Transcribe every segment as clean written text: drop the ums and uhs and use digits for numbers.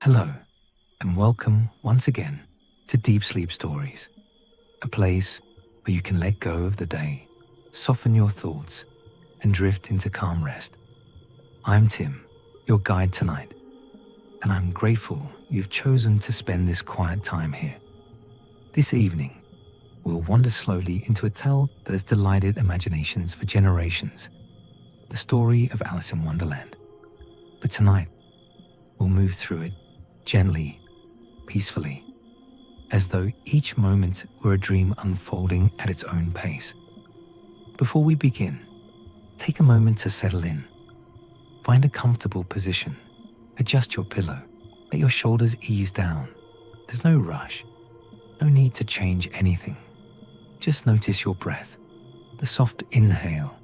Hello, and welcome once again to Deep Sleep Stories, a place where you can let go of the day, soften your thoughts, and drift into calm rest. I'm Tim, your guide tonight, and I'm grateful you've chosen to spend this quiet time here. This evening, we'll wander slowly into a tale that has delighted imaginations for generations, the story of Alice in Wonderland. But tonight, we'll move through it gently, peacefully, as though each moment were a dream unfolding at its own pace. Before we begin, take a moment to settle in. Find a comfortable position, adjust your pillow, let your shoulders ease down. There's no rush, no need to change anything. Just notice your breath, the soft inhale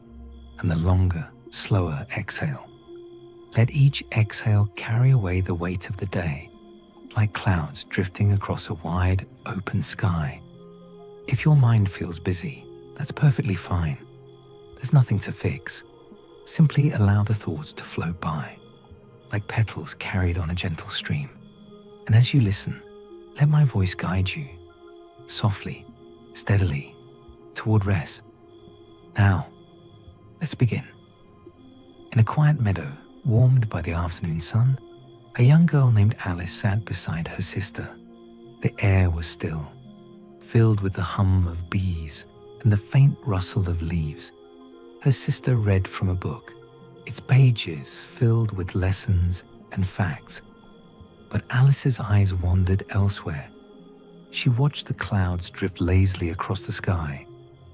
and the longer, slower exhale. Let each exhale carry away the weight of the day, like clouds drifting across a wide, open sky. If your mind feels busy, that's perfectly fine. There's nothing to fix. Simply allow the thoughts to float by, like petals carried on a gentle stream. And as you listen, let my voice guide you, softly, steadily, toward rest. Now, let's begin. In a quiet meadow, warmed by the afternoon sun, a young girl named Alice sat beside her sister. The air was still, filled with the hum of bees and the faint rustle of leaves. Her sister read from a book, its pages filled with lessons and facts. But Alice's eyes wandered elsewhere. She watched the clouds drift lazily across the sky.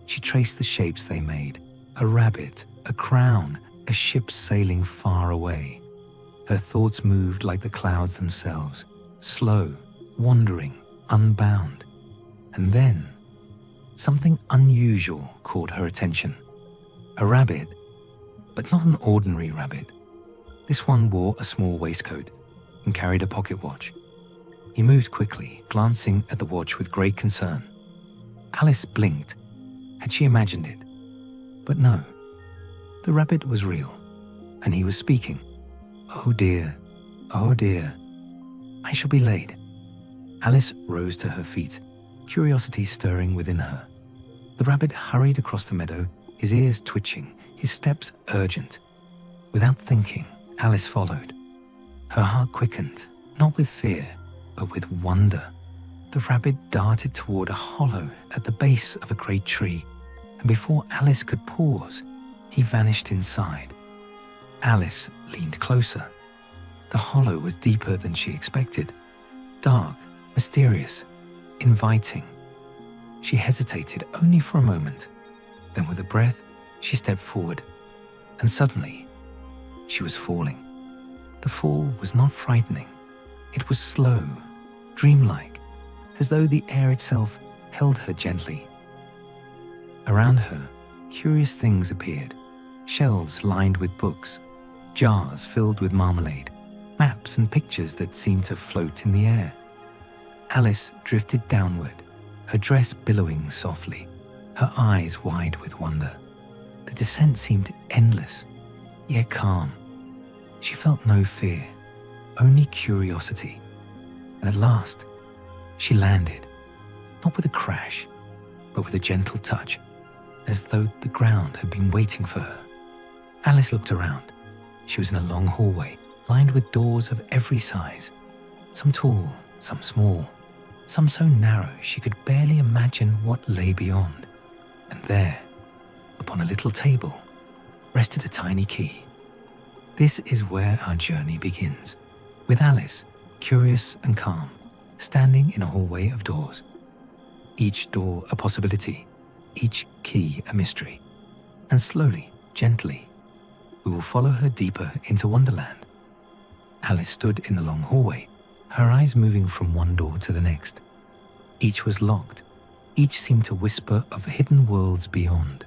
She traced the shapes they made, a rabbit, a crown, a ship sailing far away. Her thoughts moved like the clouds themselves, slow, wandering, unbound. And then, something unusual caught her attention. A rabbit, but not an ordinary rabbit. This one wore a small waistcoat and carried a pocket watch. He moved quickly, glancing at the watch with great concern. Alice blinked. Had she imagined it? But no. The rabbit was real, and he was speaking. Oh dear, I shall be late. Alice rose to her feet, curiosity stirring within her. The rabbit hurried across the meadow, his ears twitching, his steps urgent. Without thinking, Alice followed. Her heart quickened, not with fear, but with wonder. The rabbit darted toward a hollow at the base of a great tree, and before Alice could pause, he vanished inside. Alice leaned closer. The hollow was deeper than she expected. Dark, mysterious, inviting. She hesitated only for a moment. Then with a breath, she stepped forward. And suddenly, she was falling. The fall was not frightening. It was slow, dreamlike, as though the air itself held her gently. Around her, curious things appeared. Shelves lined with books, jars filled with marmalade, maps and pictures that seemed to float in the air. Alice drifted downward, her dress billowing softly, her eyes wide with wonder. The descent seemed endless, yet calm. She felt no fear, only curiosity. And at last, she landed, not with a crash, but with a gentle touch, as though the ground had been waiting for her. Alice looked around. She was in a long hallway, lined with doors of every size, some tall, some small, some so narrow she could barely imagine what lay beyond. And there, upon a little table, rested a tiny key. This is where our journey begins, with Alice, curious and calm, standing in a hallway of doors. Each door a possibility, each key a mystery. And slowly, gently, we will follow her deeper into Wonderland. Alice stood in the long hallway, her eyes moving from one door to the next. Each was locked. Each seemed to whisper of hidden worlds beyond.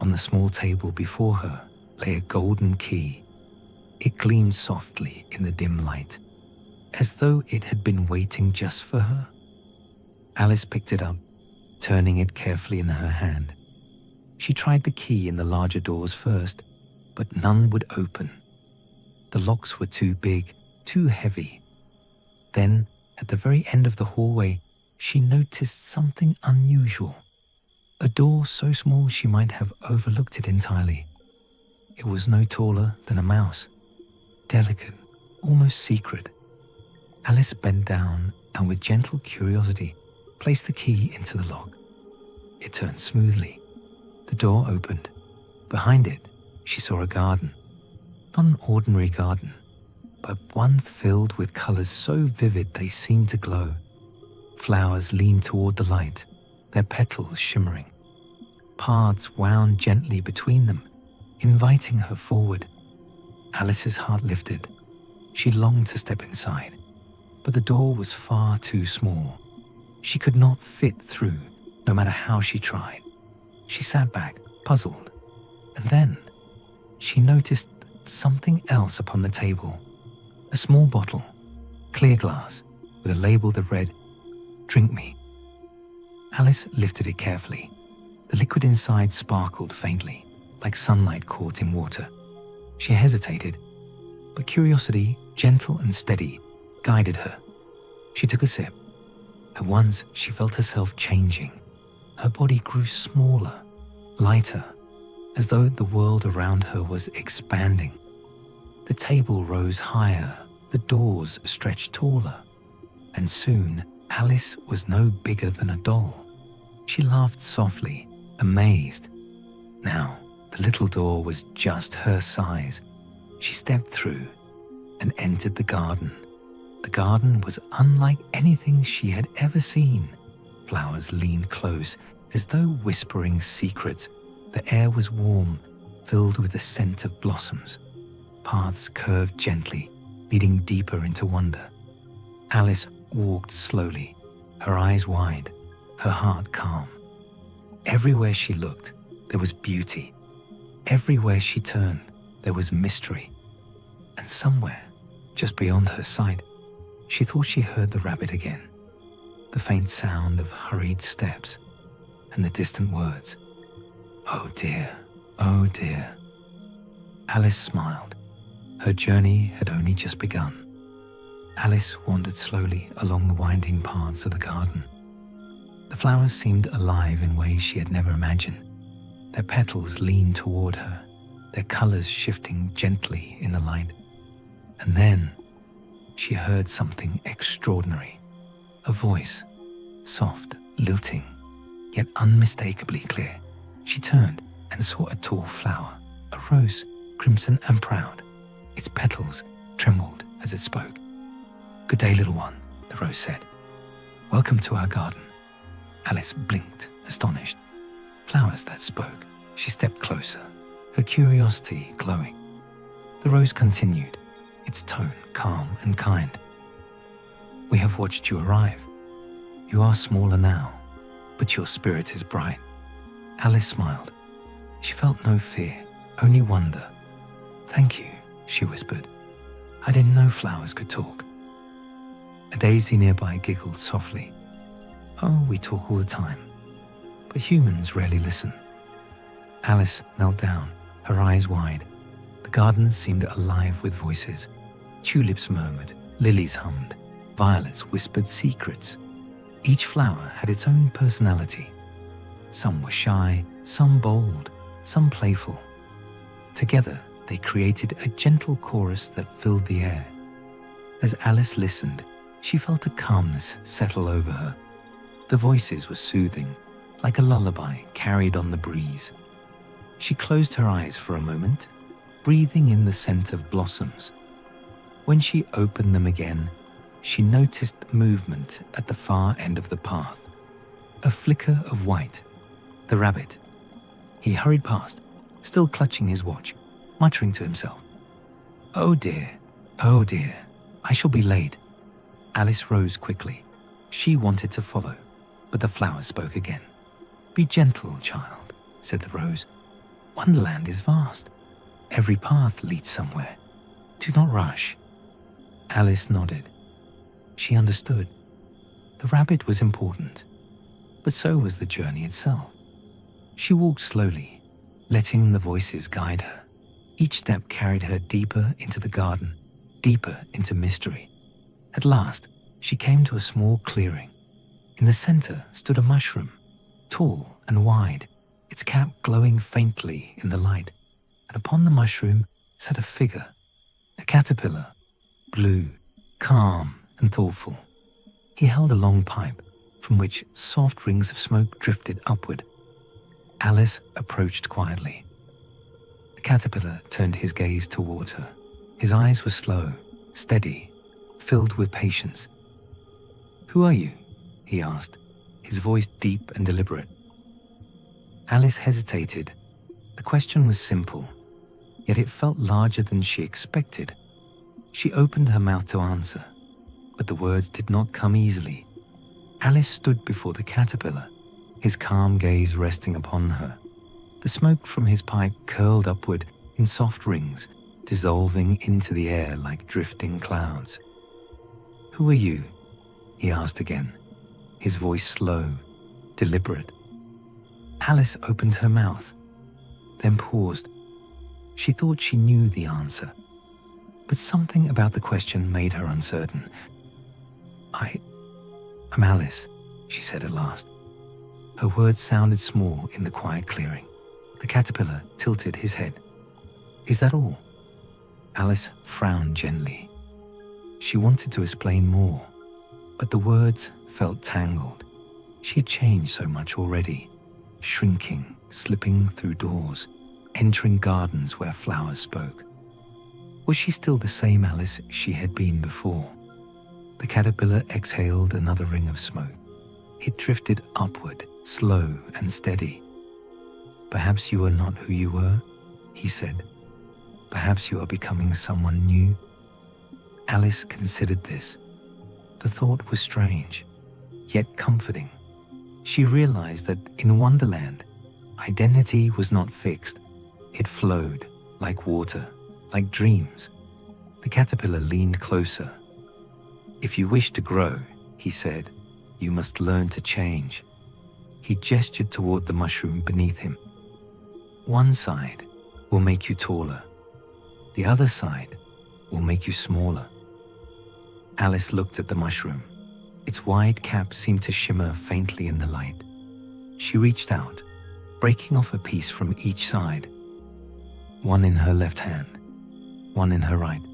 On the small table before her lay a golden key. It gleamed softly in the dim light, as though it had been waiting just for her. Alice picked it up, turning it carefully in her hand. She tried the key in the larger doors first, but none would open. The locks were too big, too heavy. Then, at the very end of the hallway, she noticed something unusual. A door so small she might have overlooked it entirely. It was no taller than a mouse, delicate, almost secret. Alice bent down and with gentle curiosity placed the key into the lock. It turned smoothly. The door opened. Behind it, she saw a garden. Not an ordinary garden, but one filled with colors so vivid they seemed to glow. Flowers leaned toward the light, their petals shimmering. Paths wound gently between them, inviting her forward. Alice's heart lifted. She longed to step inside, but the door was far too small. She could not fit through, no matter how she tried. She sat back, puzzled, and then she noticed something else upon the table. A small bottle, clear glass, with a label that read, "Drink me." Alice lifted it carefully. The liquid inside sparkled faintly, like sunlight caught in water. She hesitated, but curiosity, gentle and steady, guided her. She took a sip. At once, she felt herself changing. Her body grew smaller, lighter, as though the world around her was expanding. The table rose higher, the doors stretched taller, and soon Alice was no bigger than a doll. She laughed softly, amazed. Now, the little door was just her size. She stepped through and entered the garden. The garden was unlike anything she had ever seen. Flowers leaned close, as though whispering secrets. The air was warm, filled with the scent of blossoms. Paths curved gently, leading deeper into wonder. Alice walked slowly, her eyes wide, her heart calm. Everywhere she looked, there was beauty. Everywhere she turned, there was mystery. And somewhere, just beyond her sight, she thought she heard the rabbit again. The faint sound of hurried steps and the distant words, "Oh dear, oh dear." Alice smiled. Her journey had only just begun. Alice wandered slowly along the winding paths of the garden. The flowers seemed alive in ways she had never imagined. Their petals leaned toward her, their colors shifting gently in the light. And then she heard something extraordinary. A voice, soft, lilting, yet unmistakably clear. She turned and saw a tall flower, a rose, crimson and proud. Its petals trembled as it spoke. "Good day, little one," the rose said. "Welcome to our garden." Alice blinked, astonished. Flowers that spoke. She stepped closer, her curiosity glowing. The rose continued, its tone calm and kind. "We have watched you arrive. You are smaller now, but your spirit is bright." Alice smiled. She felt no fear, only wonder. "Thank you," she whispered. "I didn't know flowers could talk." A daisy nearby giggled softly. "Oh, we talk all the time, but humans rarely listen." Alice knelt down, her eyes wide. The garden seemed alive with voices. Tulips murmured, lilies hummed, violets whispered secrets. Each flower had its own personality. Some were shy, some bold, some playful. Together, they created a gentle chorus that filled the air. As Alice listened, she felt a calmness settle over her. The voices were soothing, like a lullaby carried on the breeze. She closed her eyes for a moment, breathing in the scent of blossoms. When she opened them again, she noticed movement at the far end of the path. A flicker of white. The rabbit. He hurried past, still clutching his watch, muttering to himself, oh dear, I shall be late." Alice rose quickly. She wanted to follow, but the flower spoke again. "Be gentle, child," said the rose. "Wonderland is vast. Every path leads somewhere. Do not rush." Alice nodded. She understood. The rabbit was important, but so was the journey itself. She walked slowly, letting the voices guide her. Each step carried her deeper into the garden, deeper into mystery. At last, she came to a small clearing. In the center stood a mushroom, tall and wide, its cap glowing faintly in the light, and upon the mushroom sat a figure, a caterpillar, blue, calm and thoughtful. He held a long pipe, from which soft rings of smoke drifted upward. Alice approached quietly. The caterpillar turned his gaze towards her. His eyes were slow, steady, filled with patience. "Who are you?" he asked, his voice deep and deliberate. Alice hesitated. The question was simple, yet it felt larger than she expected. She opened her mouth to answer, but the words did not come easily. Alice stood before the caterpillar, his calm gaze resting upon her. The smoke from his pipe curled upward in soft rings, dissolving into the air like drifting clouds. "Who are you?" he asked again, his voice slow, deliberate. Alice opened her mouth, then paused. She thought she knew the answer, but something about the question made her uncertain. I'm Alice," she said at last. Her words sounded small in the quiet clearing. The caterpillar tilted his head. "Is that all?" Alice frowned gently. She wanted to explain more, but the words felt tangled. She had changed so much already, shrinking, slipping through doors, entering gardens where flowers spoke. Was she still the same Alice she had been before? The caterpillar exhaled another ring of smoke. It drifted upward, slow and steady. "Perhaps you are not who you were," he said. "Perhaps you are becoming someone new." Alice considered this. The thought was strange, yet comforting. She realized that in Wonderland, identity was not fixed. It flowed, like water, like dreams. The caterpillar leaned closer. "If you wish to grow," he said, "you must learn to change." He gestured toward the mushroom beneath him. "One side will make you taller. The other side will make you smaller." Alice looked at the mushroom. Its wide cap seemed to shimmer faintly in the light. She reached out, breaking off a piece from each side, one in her left hand, one in her right.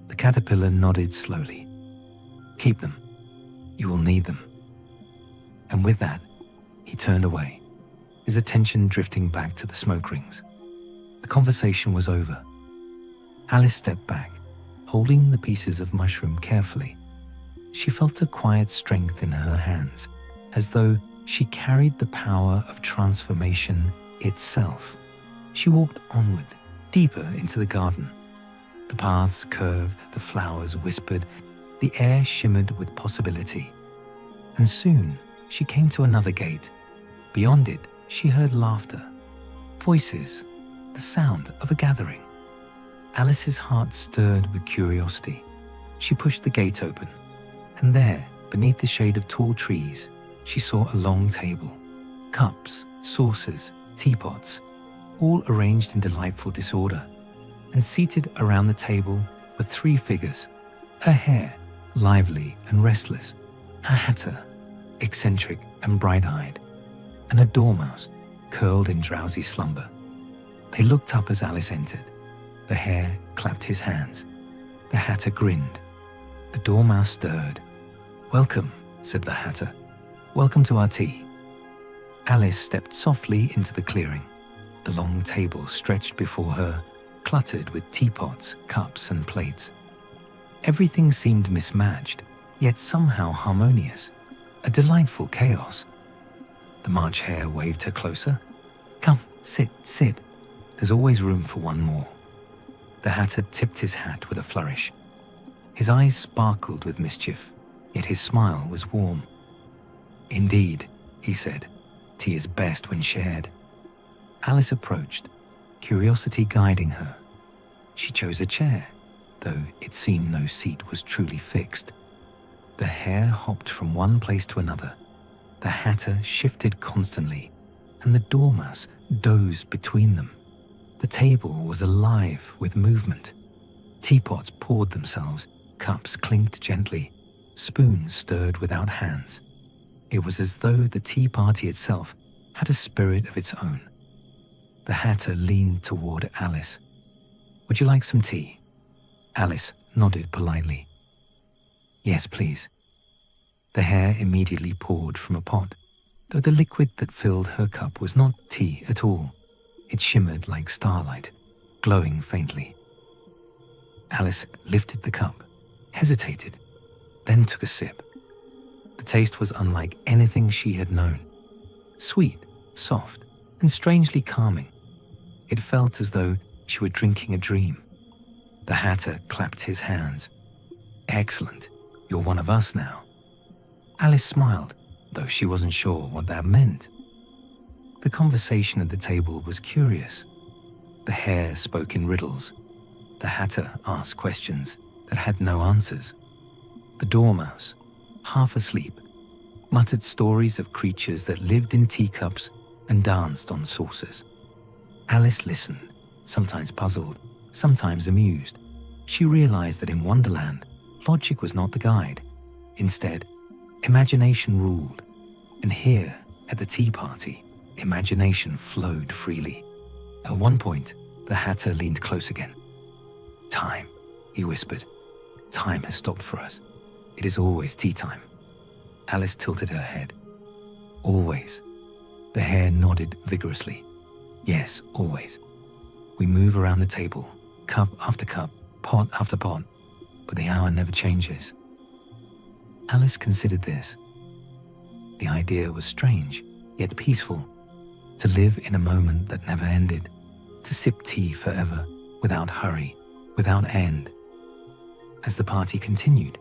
The caterpillar nodded slowly. "Keep them. You will need them." And with that, he turned away, his attention drifting back to the smoke rings. The conversation was over. Alice stepped back, holding the pieces of mushroom carefully. She felt a quiet strength in her hands, as though she carried the power of transformation itself. She walked onward, deeper into the garden. The paths curved, the flowers whispered, the air shimmered with possibility. And soon she came to another gate. Beyond it, she heard laughter, voices, the sound of a gathering. Alice's heart stirred with curiosity. She pushed the gate open, and there, beneath the shade of tall trees, she saw a long table. Cups, saucers, teapots, all arranged in delightful disorder. And seated around the table were three figures: a hare, lively and restless, a hatter, eccentric and bright-eyed, and a dormouse, curled in drowsy slumber. They looked up as Alice entered. The hare clapped his hands. The hatter grinned. The dormouse stirred. "Welcome," said the hatter. "Welcome to our tea." Alice stepped softly into the clearing. The long table stretched before her, cluttered with teapots, cups, and plates. Everything seemed mismatched, yet somehow harmonious, a delightful chaos. The March Hare waved her closer. "Come, sit. There's always room for one more." The Hatter tipped his hat with a flourish. His eyes sparkled with mischief, yet his smile was warm. "Indeed," he said, "tea is best when shared." Alice approached, curiosity guiding her. She chose a chair, though it seemed no seat was truly fixed. The hare hopped from one place to another. The hatter shifted constantly, and the dormouse dozed between them. The table was alive with movement. Teapots poured themselves, cups clinked gently, spoons stirred without hands. It was as though the tea party itself had a spirit of its own. The Hatter leaned toward Alice. "Would you like some tea?" Alice nodded politely. "Yes, please." The Hare immediately poured from a pot, though the liquid that filled her cup was not tea at all. It shimmered like starlight, glowing faintly. Alice lifted the cup, hesitated, then took a sip. The taste was unlike anything she had known. Sweet, soft, and strangely calming. It felt as though she were drinking a dream. The Hatter clapped his hands. "Excellent. You're one of us now." Alice smiled, though she wasn't sure what that meant. The conversation at the table was curious. The Hare spoke in riddles. The Hatter asked questions that had no answers. The Dormouse, half asleep, muttered stories of creatures that lived in teacups and danced on saucers. Alice listened, sometimes puzzled, sometimes amused. She realized that in Wonderland, logic was not the guide. Instead, imagination ruled. And here, at the tea party, imagination flowed freely. At one point, the Hatter leaned close again. "Time," he whispered. "Time has stopped for us. It is always tea time." Alice tilted her head. "Always." The Hare nodded vigorously. "Yes, always. We move around the table, cup after cup, pot after pot, but the hour never changes." Alice considered this. The idea was strange, yet peaceful. To live in a moment that never ended. To sip tea forever, without hurry, without end. As the party continued,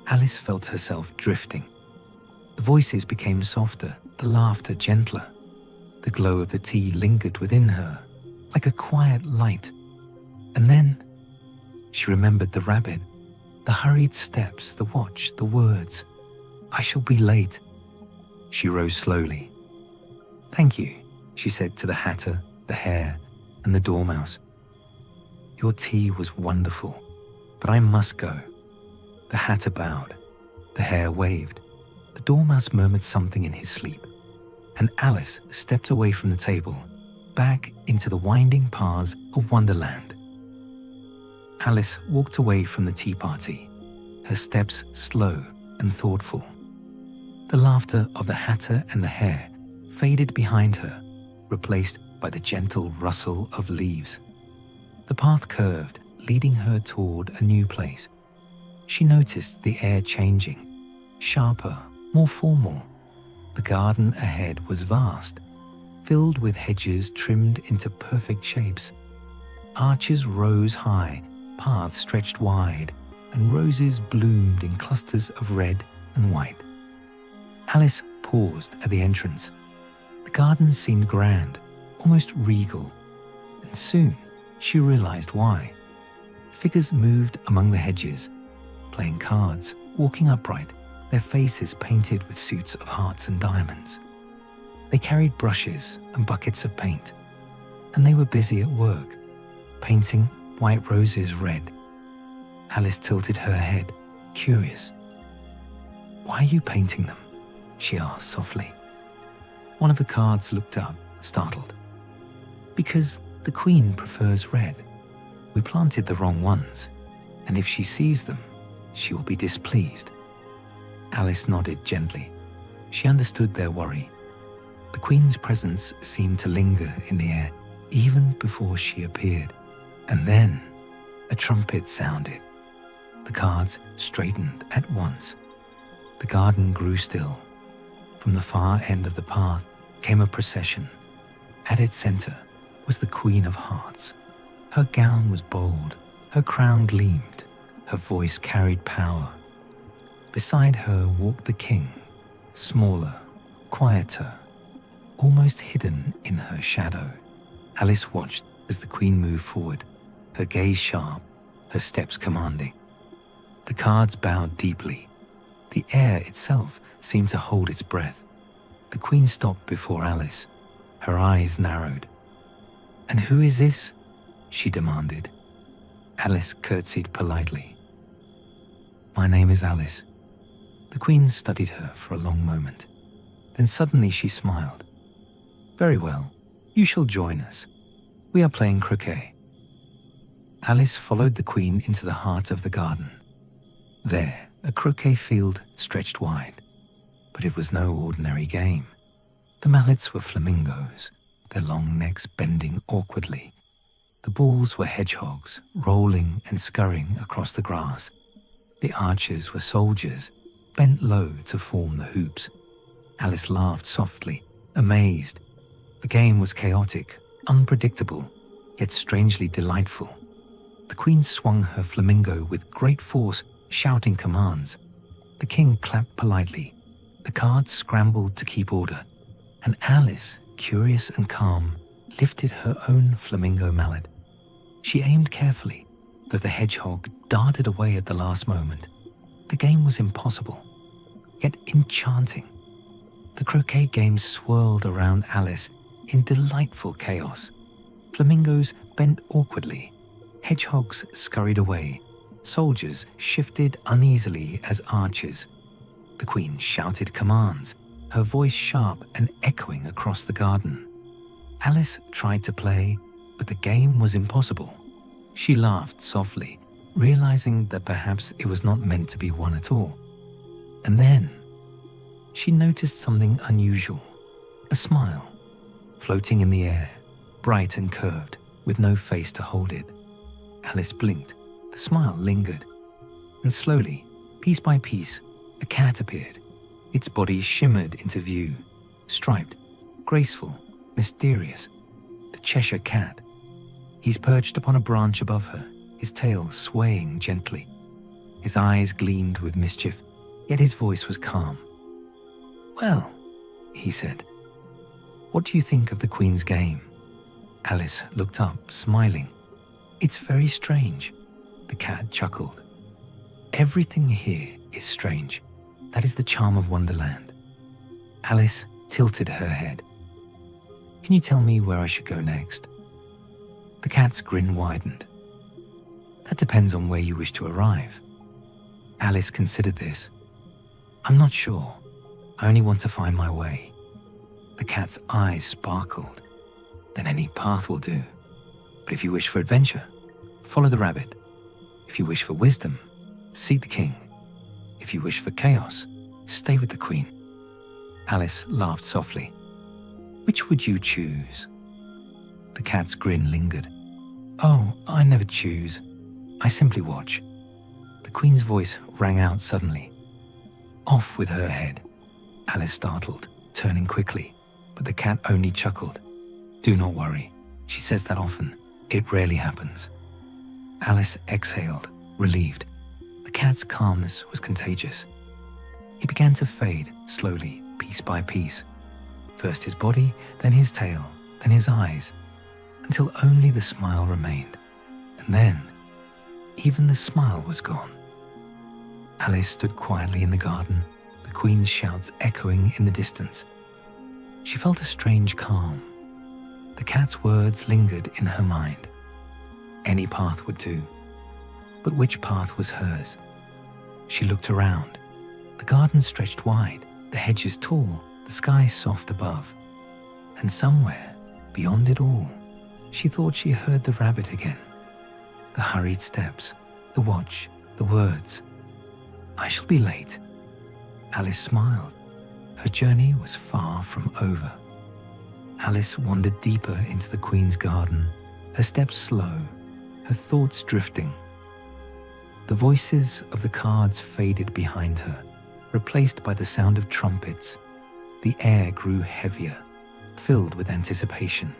Alice felt herself drifting. The voices became softer, the laughter gentler. The glow of the tea lingered within her, like a quiet light. And then she remembered the rabbit, the hurried steps, the watch, the words. "I shall be late." She rose slowly. "Thank you," she said to the Hatter, the Hare, and the Dormouse. "Your tea was wonderful, but I must go." The Hatter bowed. The Hare waved. The Dormouse murmured something in his sleep, and Alice stepped away from the table, back into the winding paths of Wonderland. Alice walked away from the tea party, her steps slow and thoughtful. The laughter of the Hatter and the Hare faded behind her, replaced by the gentle rustle of leaves. The path curved, leading her toward a new place. She noticed the air changing, sharper, more formal. The garden ahead was vast, filled with hedges trimmed into perfect shapes. Arches rose high, paths stretched wide, and roses bloomed in clusters of red and white. Alice paused at the entrance. The garden seemed grand, almost regal, and soon she realized why. Figures moved among the hedges, playing cards, walking upright, their faces painted with suits of hearts and diamonds. They carried brushes and buckets of paint, and they were busy at work, painting white roses red. Alice tilted her head, curious. "Why are you painting them?" she asked softly. One of the cards looked up, startled. "Because the Queen prefers red. We planted the wrong ones, and if she sees them, she will be displeased." Alice nodded gently. She understood their worry. The Queen's presence seemed to linger in the air even before she appeared. And then a trumpet sounded. The cards straightened at once. The garden grew still. From the far end of the path came a procession. At its center was the Queen of Hearts. Her gown was bold, her crown gleamed, her voice carried power. Beside her walked the king, smaller, quieter, almost hidden in her shadow. Alice watched as the Queen moved forward, her gaze sharp, her steps commanding. The cards bowed deeply. The air itself seemed to hold its breath. The Queen stopped before Alice. Her eyes narrowed. "And who is this?" she demanded. Alice curtsied politely. "My name is Alice." The Queen studied her for a long moment. Then suddenly she smiled. "Very well, you shall join us. We are playing croquet." Alice followed the Queen into the heart of the garden. There, a croquet field stretched wide. But it was no ordinary game. The mallets were flamingos, their long necks bending awkwardly. The balls were hedgehogs, rolling and scurrying across the grass. The archers were soldiers, bent low to form the hoops. Alice laughed softly, amazed. The game was chaotic, unpredictable, yet strangely delightful. The Queen swung her flamingo with great force, shouting commands. The King clapped politely. The cards scrambled to keep order, and Alice, curious and calm, lifted her own flamingo mallet. She aimed carefully, though the hedgehog darted away at the last moment. The game was impossible, yet enchanting. The croquet game swirled around Alice in delightful chaos. Flamingos bent awkwardly, hedgehogs scurried away, soldiers shifted uneasily as archers. The Queen shouted commands, her voice sharp and echoing across the garden. Alice tried to play, but the game was impossible. She laughed softly, realizing that perhaps it was not meant to be won at all. And then she noticed something unusual, a smile, floating in the air, bright and curved, with no face to hold it. Alice blinked, the smile lingered, and slowly, piece by piece, a cat appeared. Its body shimmered into view, striped, graceful, mysterious. The Cheshire Cat. He's perched upon a branch above her, his tail swaying gently. His eyes gleamed with mischief, yet his voice was calm. "Well," he said, "what do you think of the Queen's game?" Alice looked up, smiling. "It's very strange." The cat chuckled. "Everything here is strange. That is the charm of Wonderland." Alice tilted her head. "Can you tell me where I should go next?" The cat's grin widened. "That depends on where you wish to arrive." Alice considered this. "I'm not sure. I only want to find my way." The cat's eyes sparkled. "Then any path will do. But if you wish for adventure, follow the rabbit. If you wish for wisdom, seek the king. If you wish for chaos, stay with the Queen." Alice laughed softly. "Which would you choose?" The cat's grin lingered. "Oh, I never choose. I simply watch." The Queen's voice rang out suddenly. "Off with her head." Alice startled, turning quickly, but the cat only chuckled. "Do not worry. She says that often. It rarely happens." Alice exhaled, relieved. The cat's calmness was contagious. He began to fade slowly, piece by piece. First his body, then his tail, then his eyes, until only the smile remained. And then, even the smile was gone. Alice stood quietly in the garden, the Queen's shouts echoing in the distance. She felt a strange calm. The cat's words lingered in her mind. Any path would do. But which path was hers? She looked around. The garden stretched wide, the hedges tall, the sky soft above. And somewhere, beyond it all, she thought she heard the rabbit again. The hurried steps, the watch, the words. "I shall be late." Alice smiled. Her journey was far from over. Alice wandered deeper into the Queen's garden, her steps slow, her thoughts drifting. The voices of the cards faded behind her, replaced by the sound of trumpets. The air grew heavier, filled with anticipation.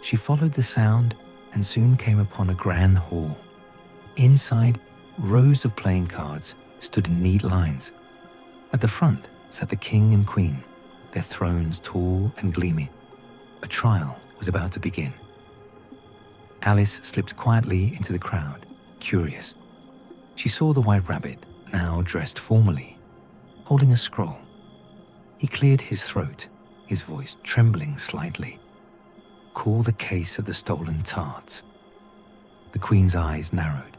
She followed the sound and soon came upon a grand hall. Inside, rows of playing cards stood in neat lines. At the front sat the king and queen, their thrones tall and gleaming. A trial was about to begin. Alice slipped quietly into the crowd, curious. She saw the white rabbit, now dressed formally, holding a scroll. He cleared his throat, his voice trembling slightly. "Call the case of the stolen tarts." The Queen's eyes narrowed.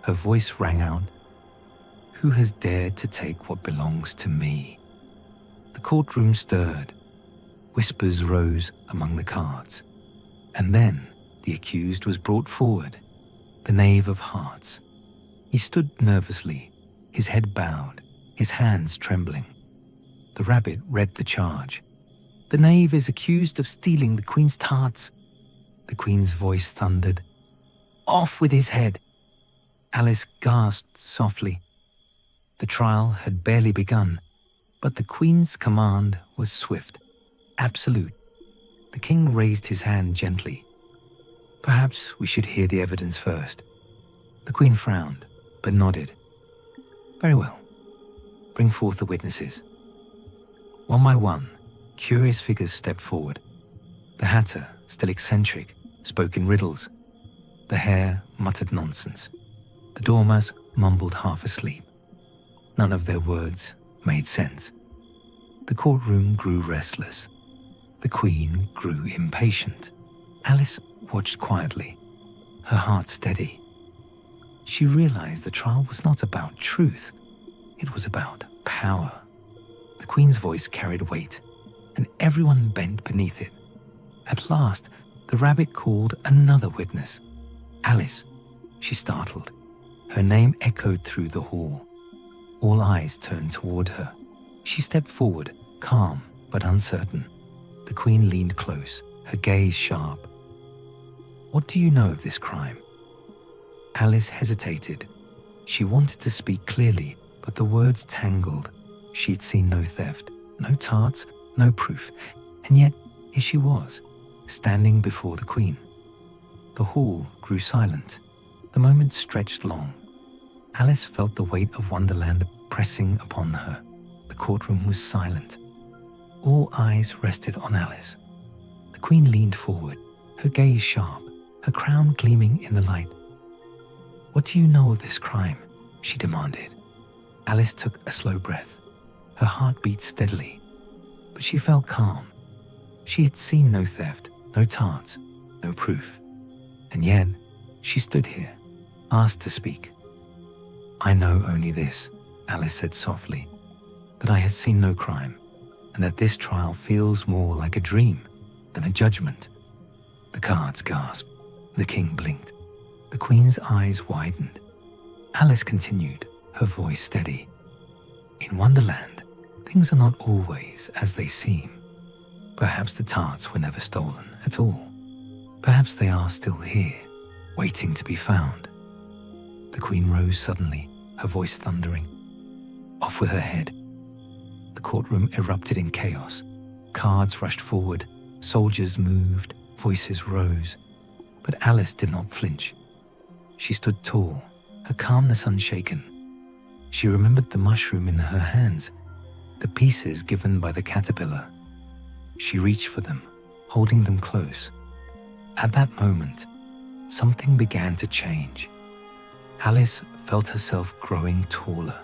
Her voice rang out, "Who has dared to take what belongs to me?" The courtroom stirred. Whispers rose among the cards. And then the accused was brought forward, the Knave of Hearts. He stood nervously, his head bowed, his hands trembling. The rabbit read the charge. "The knave is accused of stealing the Queen's tarts." The Queen's voice thundered, "Off with his head!" Alice gasped softly. The trial had barely begun, but the Queen's command was swift, absolute. The King raised his hand gently. "Perhaps we should hear the evidence first." The Queen frowned, but nodded. "Very well. Bring forth the witnesses." One by one, curious figures stepped forward. The hatter, still eccentric, spoke in riddles. The hare muttered nonsense. The dormouse mumbled half asleep. None of their words made sense. The courtroom grew restless. The Queen grew impatient. Alice watched quietly, her heart steady. She realized the trial was not about truth. It was about power. The Queen's voice carried weight, and everyone bent beneath it. At last, the rabbit called another witness. "Alice," she startled. Her name echoed through the hall. All eyes turned toward her. She stepped forward, calm but uncertain. The Queen leaned close, her gaze sharp. "What do you know of this crime?" Alice hesitated. She wanted to speak clearly, but the words tangled. She'd seen no theft, no tarts, no proof, and yet here she was, standing before the Queen. The hall grew silent. The moment stretched long. Alice felt the weight of Wonderland pressing upon her. The courtroom was silent. All eyes rested on Alice. The Queen leaned forward, her gaze sharp, her crown gleaming in the light. "What do you know of this crime?" she demanded. Alice took a slow breath. Her heart beat steadily, but she felt calm. She had seen no theft, no tarts, no proof. And yet, she stood here, asked to speak. "I know only this," Alice said softly, "that I had seen no crime, and that this trial feels more like a dream than a judgment." The cards gasped. The King blinked. The Queen's eyes widened. Alice continued, her voice steady. "In Wonderland, things are not always as they seem. Perhaps the tarts were never stolen at all. Perhaps they are still here, waiting to be found." The Queen rose suddenly, her voice thundering. "Off with her head." The courtroom erupted in chaos. Cards rushed forward, soldiers moved, voices rose. But Alice did not flinch. She stood tall, her calmness unshaken. She remembered the mushroom in her hands, the pieces given by the caterpillar. She reached for them, holding them close. At that moment, something began to change. Alice felt herself growing taller.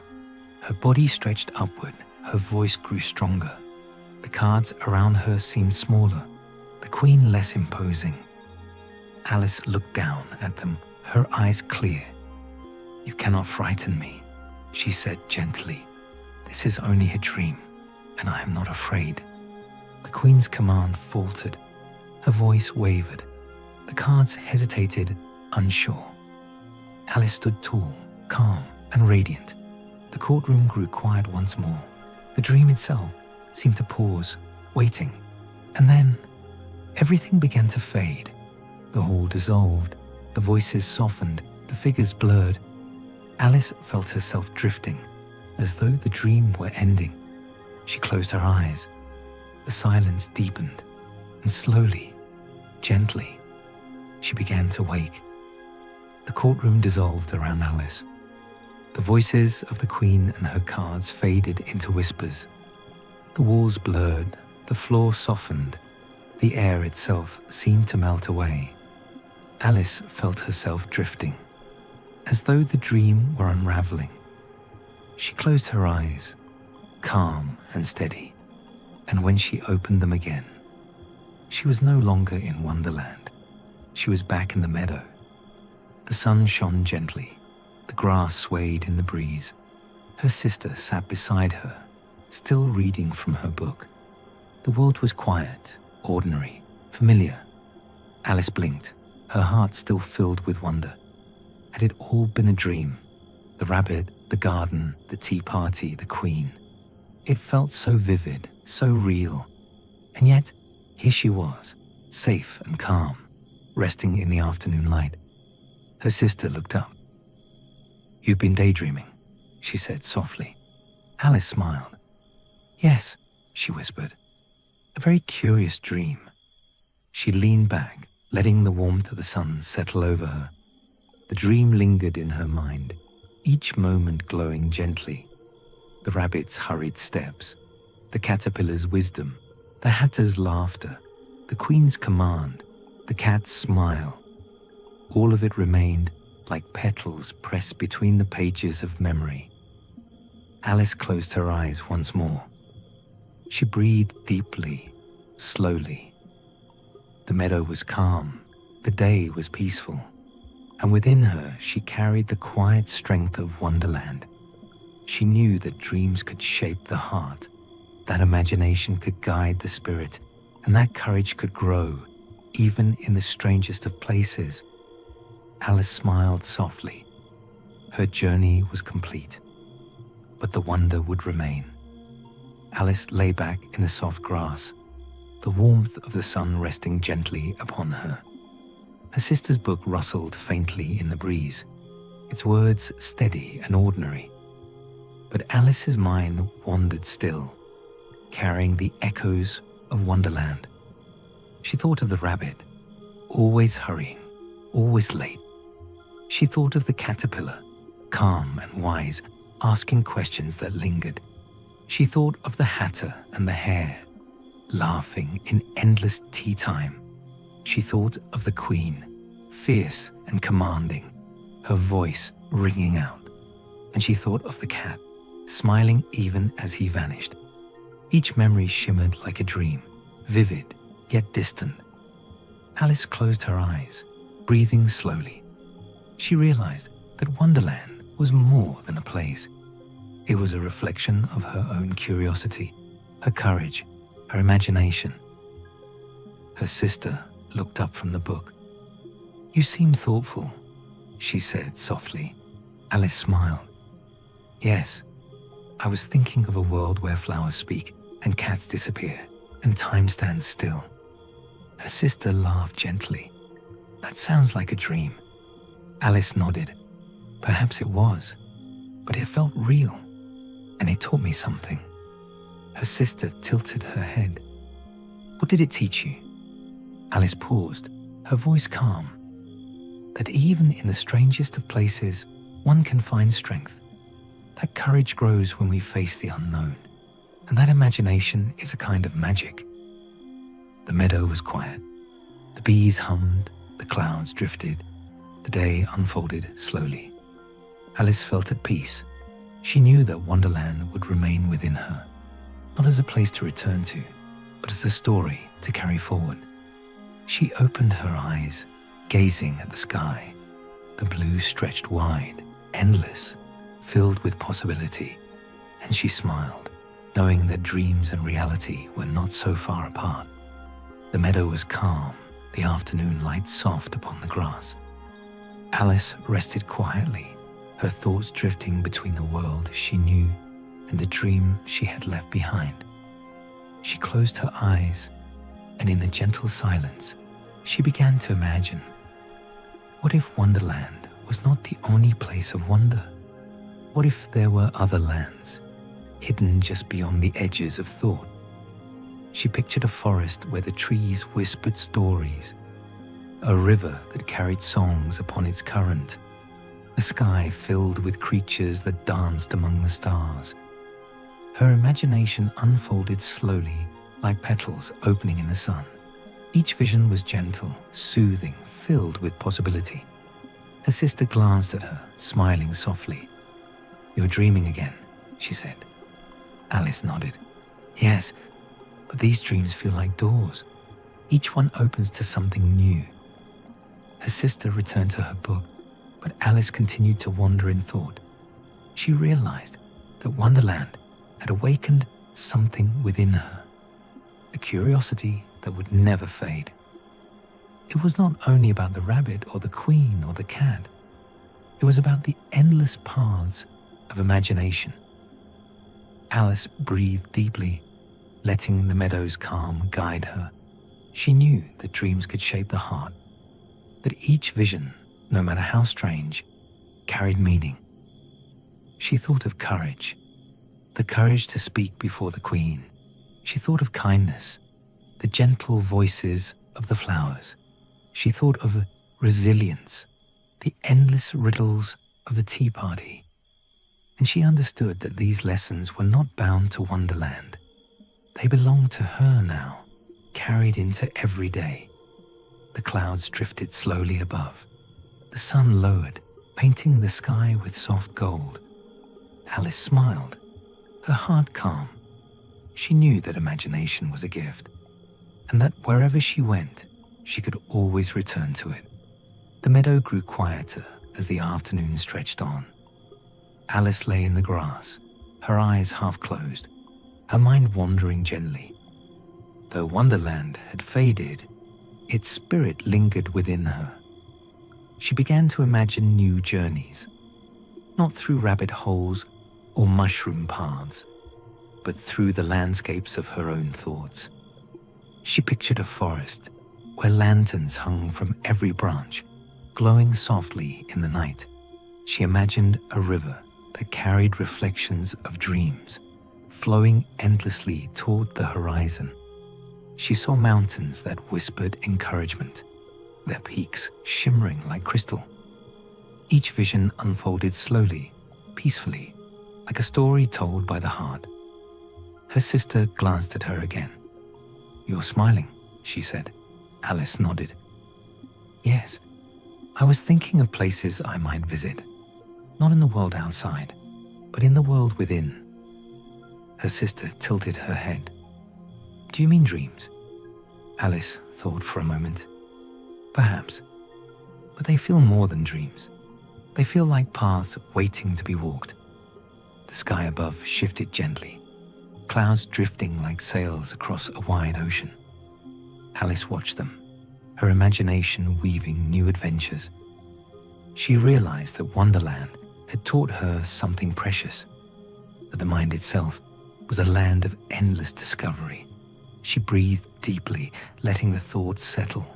Her body stretched upward, her voice grew stronger. The cards around her seemed smaller, the Queen less imposing. Alice looked down at them, her eyes clear. "You cannot frighten me," she said gently. "This is only a dream, and I am not afraid." The Queen's command faltered. Her voice wavered. The cards hesitated, unsure. Alice stood tall, calm, and radiant. The courtroom grew quiet once more. The dream itself seemed to pause, waiting. And then everything began to fade. The hall dissolved. The voices softened. The figures blurred. Alice felt herself drifting, as though the dream were ending. She closed her eyes. The silence deepened, and slowly, gently, she began to wake. The courtroom dissolved around Alice. The voices of the Queen and her cards faded into whispers. The walls blurred, the floor softened, the air itself seemed to melt away. Alice felt herself drifting, as though the dream were unraveling. She closed her eyes, calm and steady, and when she opened them again, she was no longer in Wonderland. She was back in the meadow. The sun shone gently. The grass swayed in the breeze. Her sister sat beside her, still reading from her book. The world was quiet, ordinary, familiar. Alice blinked, her heart still filled with wonder. Had it all been a dream? The rabbit, the garden, the tea party, the queen. It felt so vivid, so real. And yet, here she was, safe and calm, resting in the afternoon light. Her sister looked up. "You've been daydreaming," she said softly. Alice smiled. "Yes," she whispered. "A very curious dream." She leaned back, letting the warmth of the sun settle over her. The dream lingered in her mind, each moment glowing gently. The rabbit's hurried steps, the caterpillar's wisdom, the hatter's laughter, the queen's command, the cat's smile. All of it remained like petals pressed between the pages of memory. Alice closed her eyes once more. She breathed deeply, slowly. The meadow was calm, the day was peaceful, and within her she carried the quiet strength of Wonderland. She knew that dreams could shape the heart, that imagination could guide the spirit, and that courage could grow, even in the strangest of places. Alice smiled softly. Her journey was complete, but the wonder would remain. Alice lay back in the soft grass, the warmth of the sun resting gently upon her. Her sister's book rustled faintly in the breeze, its words steady and ordinary. But Alice's mind wandered still, carrying the echoes of Wonderland. She thought of the rabbit, always hurrying, always late. She thought of the caterpillar, calm and wise, asking questions that lingered. She thought of the hatter and the hare, laughing in endless tea time. She thought of the queen, fierce and commanding, her voice ringing out. And she thought of the cat, smiling even as he vanished. Each memory shimmered like a dream, vivid yet distant. Alice closed her eyes, breathing slowly. She realized that Wonderland was more than a place. It was a reflection of her own curiosity, her courage, her imagination. Her sister looked up from the book. "You seem thoughtful," she said softly. Alice smiled. "Yes, I was thinking of a world where flowers speak and cats disappear and time stands still." Her sister laughed gently. "That sounds like a dream." Alice nodded. Perhaps it was, but it felt real, and it taught me something. Her sister tilted her head. "What did it teach you?" Alice paused, her voice calm. "That even in the strangest of places, one can find strength. That courage grows when we face the unknown, and that imagination is a kind of magic." The meadow was quiet. The bees hummed, the clouds drifted, the day unfolded slowly. Alice felt at peace. She knew that Wonderland would remain within her, not as a place to return to, but as a story to carry forward. She opened her eyes, gazing at the sky. The blue stretched wide, endless, filled with possibility, and she smiled, knowing that dreams and reality were not so far apart. The meadow was calm, the afternoon light soft upon the grass. Alice rested quietly, her thoughts drifting between the world she knew and the dream she had left behind. She closed her eyes, and in the gentle silence, she began to imagine. What if Wonderland was not the only place of wonder? What if there were other lands, hidden just beyond the edges of thought? She pictured a forest where the trees whispered stories, a river that carried songs upon its current, a sky filled with creatures that danced among the stars. Her imagination unfolded slowly, like petals opening in the sun. Each vision was gentle, soothing, filled with possibility. Her sister glanced at her, smiling softly. "You're dreaming again," she said. Alice nodded. "Yes, but these dreams feel like doors. Each one opens to something new." Her sister returned to her book. But Alice continued to wander in thought. She realized that Wonderland had awakened something within her, a curiosity that would never fade. It was not only about the rabbit or the queen or the cat. It was about the endless paths of imagination. Alice breathed deeply, letting the meadow's calm guide her. She knew that dreams could shape the heart, that each vision, no matter how strange, carried meaning. She thought of courage, the courage to speak before the queen. She thought of kindness, the gentle voices of the flowers. She thought of resilience, the endless riddles of the tea party. And she understood that these lessons were not bound to Wonderland. They belonged to her now, carried into every day. The clouds drifted slowly above. The sun lowered, painting the sky with soft gold. Alice smiled, her heart calm. She knew that imagination was a gift, and that wherever she went, she could always return to it. The meadow grew quieter as the afternoon stretched on. Alice lay in the grass, her eyes half closed, her mind wandering gently. Though Wonderland had faded, its spirit lingered within her. She began to imagine new journeys, not through rabbit holes or mushroom paths, but through the landscapes of her own thoughts. She pictured a forest where lanterns hung from every branch, glowing softly in the night. She imagined a river that carried reflections of dreams, flowing endlessly toward the horizon. She saw mountains that whispered encouragement, their peaks shimmering like crystal. Each vision unfolded slowly, peacefully, like a story told by the heart. Her sister glanced at her again. "You're smiling," she said. Alice nodded. "Yes, I was thinking of places I might visit, not in the world outside, but in the world within." Her sister tilted her head. "Do you mean dreams?" Alice thought for a moment. "Perhaps, but they feel more than dreams. They feel like paths waiting to be walked." The sky above shifted gently, clouds drifting like sails across a wide ocean. Alice watched them, her imagination weaving new adventures. She realized that Wonderland had taught her something precious, that the mind itself was a land of endless discovery. She breathed deeply, letting the thoughts settle.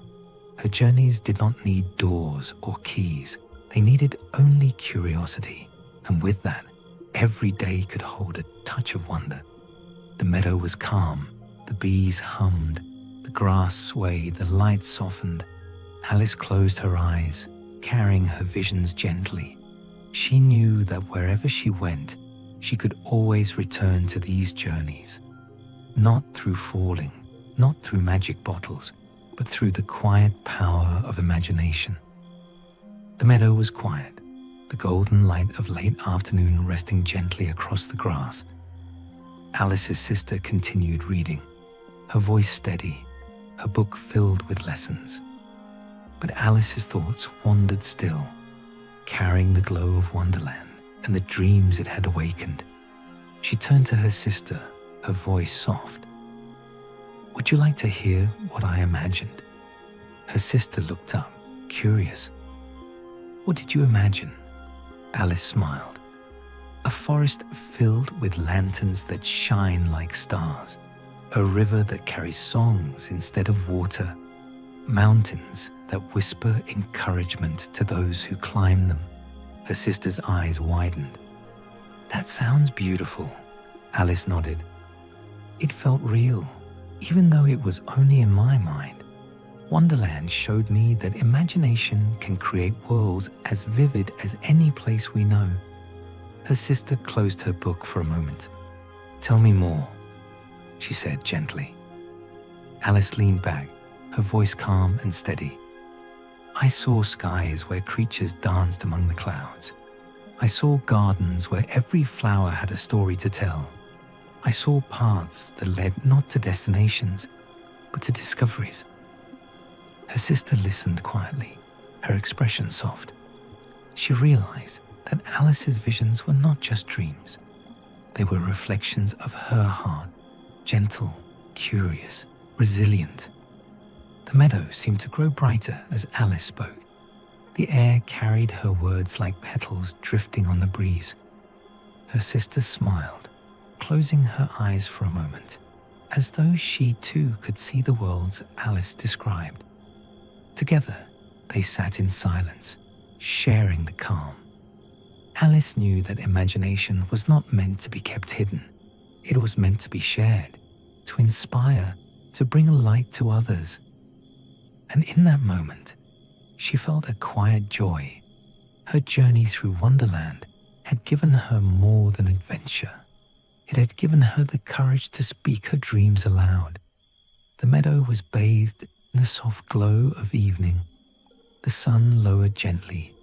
Her journeys did not need doors or keys. They needed only curiosity, and with that, every day could hold a touch of wonder. The meadow was calm, the bees hummed, the grass swayed, the light softened. Alice closed her eyes, carrying her visions gently. She knew that wherever she went, she could always return to these journeys, not through falling, not through magic bottles, but through the quiet power of imagination. The meadow was quiet, the golden light of late afternoon resting gently across the grass. Alice's sister continued reading, her voice steady, her book filled with lessons. But Alice's thoughts wandered still, carrying the glow of Wonderland and the dreams it had awakened. She turned to her sister, her voice soft. "Would you like to hear what I imagined?" Her sister looked up, curious. "What did you imagine?" Alice smiled. "A forest filled with lanterns that shine like stars, a river that carries songs instead of water, mountains that whisper encouragement to those who climb them." Her sister's eyes widened. "That sounds beautiful," Alice nodded. "It felt real, even though it was only in my mind. Wonderland showed me that imagination can create worlds as vivid as any place we know." Her sister closed her book for a moment. "Tell me more," she said gently. Alice leaned back, her voice calm and steady. "I saw skies where creatures danced among the clouds. I saw gardens where every flower had a story to tell. I saw paths that led not to destinations, but to discoveries." Her sister listened quietly, her expression soft. she realized that Alice's visions were not just dreams. They were reflections of her heart, gentle, curious, resilient. The meadow seemed to grow brighter as Alice spoke. The air carried her words like petals drifting on the breeze. Her sister smiled, closing her eyes for a moment, as though she too could see the worlds Alice described. Together, they sat in silence, sharing the calm. Alice knew that imagination was not meant to be kept hidden. It was meant to be shared, to inspire, to bring light to others. And in that moment, she felt a quiet joy. Her journey through Wonderland had given her more than adventure. It had given her the courage to speak her dreams aloud. The meadow was bathed in the soft glow of evening. The sun lowered gently,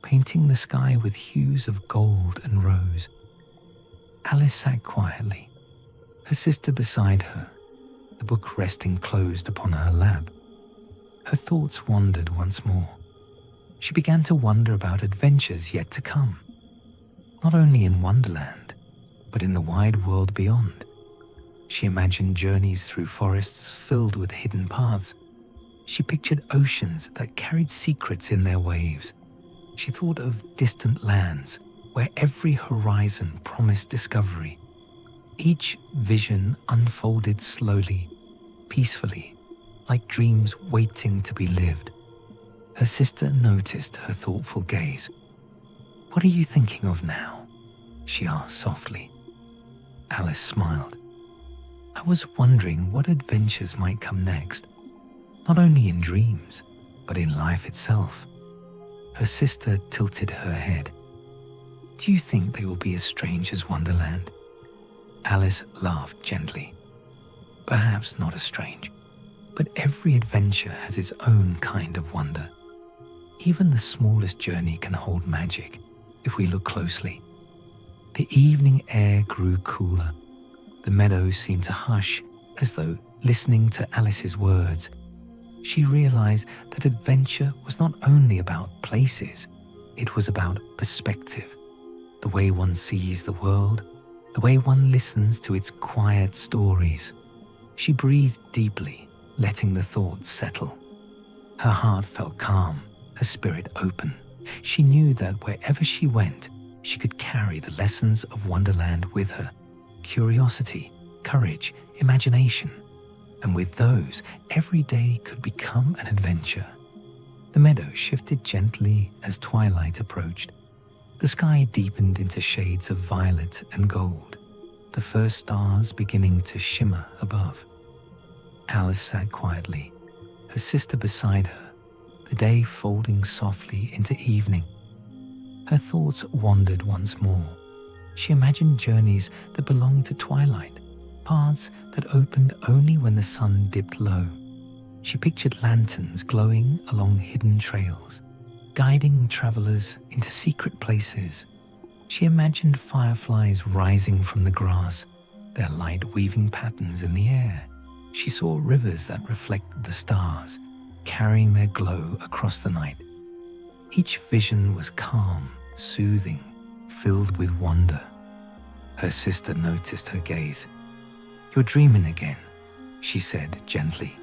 painting the sky with hues of gold and rose. Alice sat quietly, her sister beside her, the book resting closed upon her lap. Her thoughts wandered once more. She began to wonder about adventures yet to come, not only in Wonderland, but in the wide world beyond. She imagined journeys through forests filled with hidden paths. She pictured oceans that carried secrets in their waves. She thought of distant lands where every horizon promised discovery. Each vision unfolded slowly, peacefully, like dreams waiting to be lived. Her sister noticed her thoughtful gaze. "What are you thinking of now?" she asked softly. Alice smiled. "I was wondering what adventures might come next, not only in dreams, but in life itself." Her sister tilted her head. "Do you think they will be as strange as Wonderland?" Alice laughed gently. "Perhaps not as strange, but every adventure has its own kind of wonder. Even the smallest journey can hold magic if we look closely." The evening air grew cooler. The meadow seemed to hush, as though listening to Alice's words. She realized that adventure was not only about places, it was about perspective, the way one sees the world, the way one listens to its quiet stories. She breathed deeply, letting the thoughts settle. Her heart felt calm, her spirit open. She knew that wherever she went, she could carry the lessons of Wonderland with her: curiosity, courage, imagination. And with those, every day could become an adventure. The meadow shifted gently as twilight approached. The sky deepened into shades of violet and gold, the first stars beginning to shimmer above. Alice sat quietly, her sister beside her, the day folding softly into evening. Her thoughts wandered once more. She imagined journeys that belonged to twilight, paths that opened only when the sun dipped low. She pictured lanterns glowing along hidden trails, guiding travelers into secret places. She imagined fireflies rising from the grass, their light weaving patterns in the air. She saw rivers that reflected the stars, carrying their glow across the night. Each vision was calm, soothing, filled with wonder. Her sister noticed her gaze. "You're dreaming again," she said gently.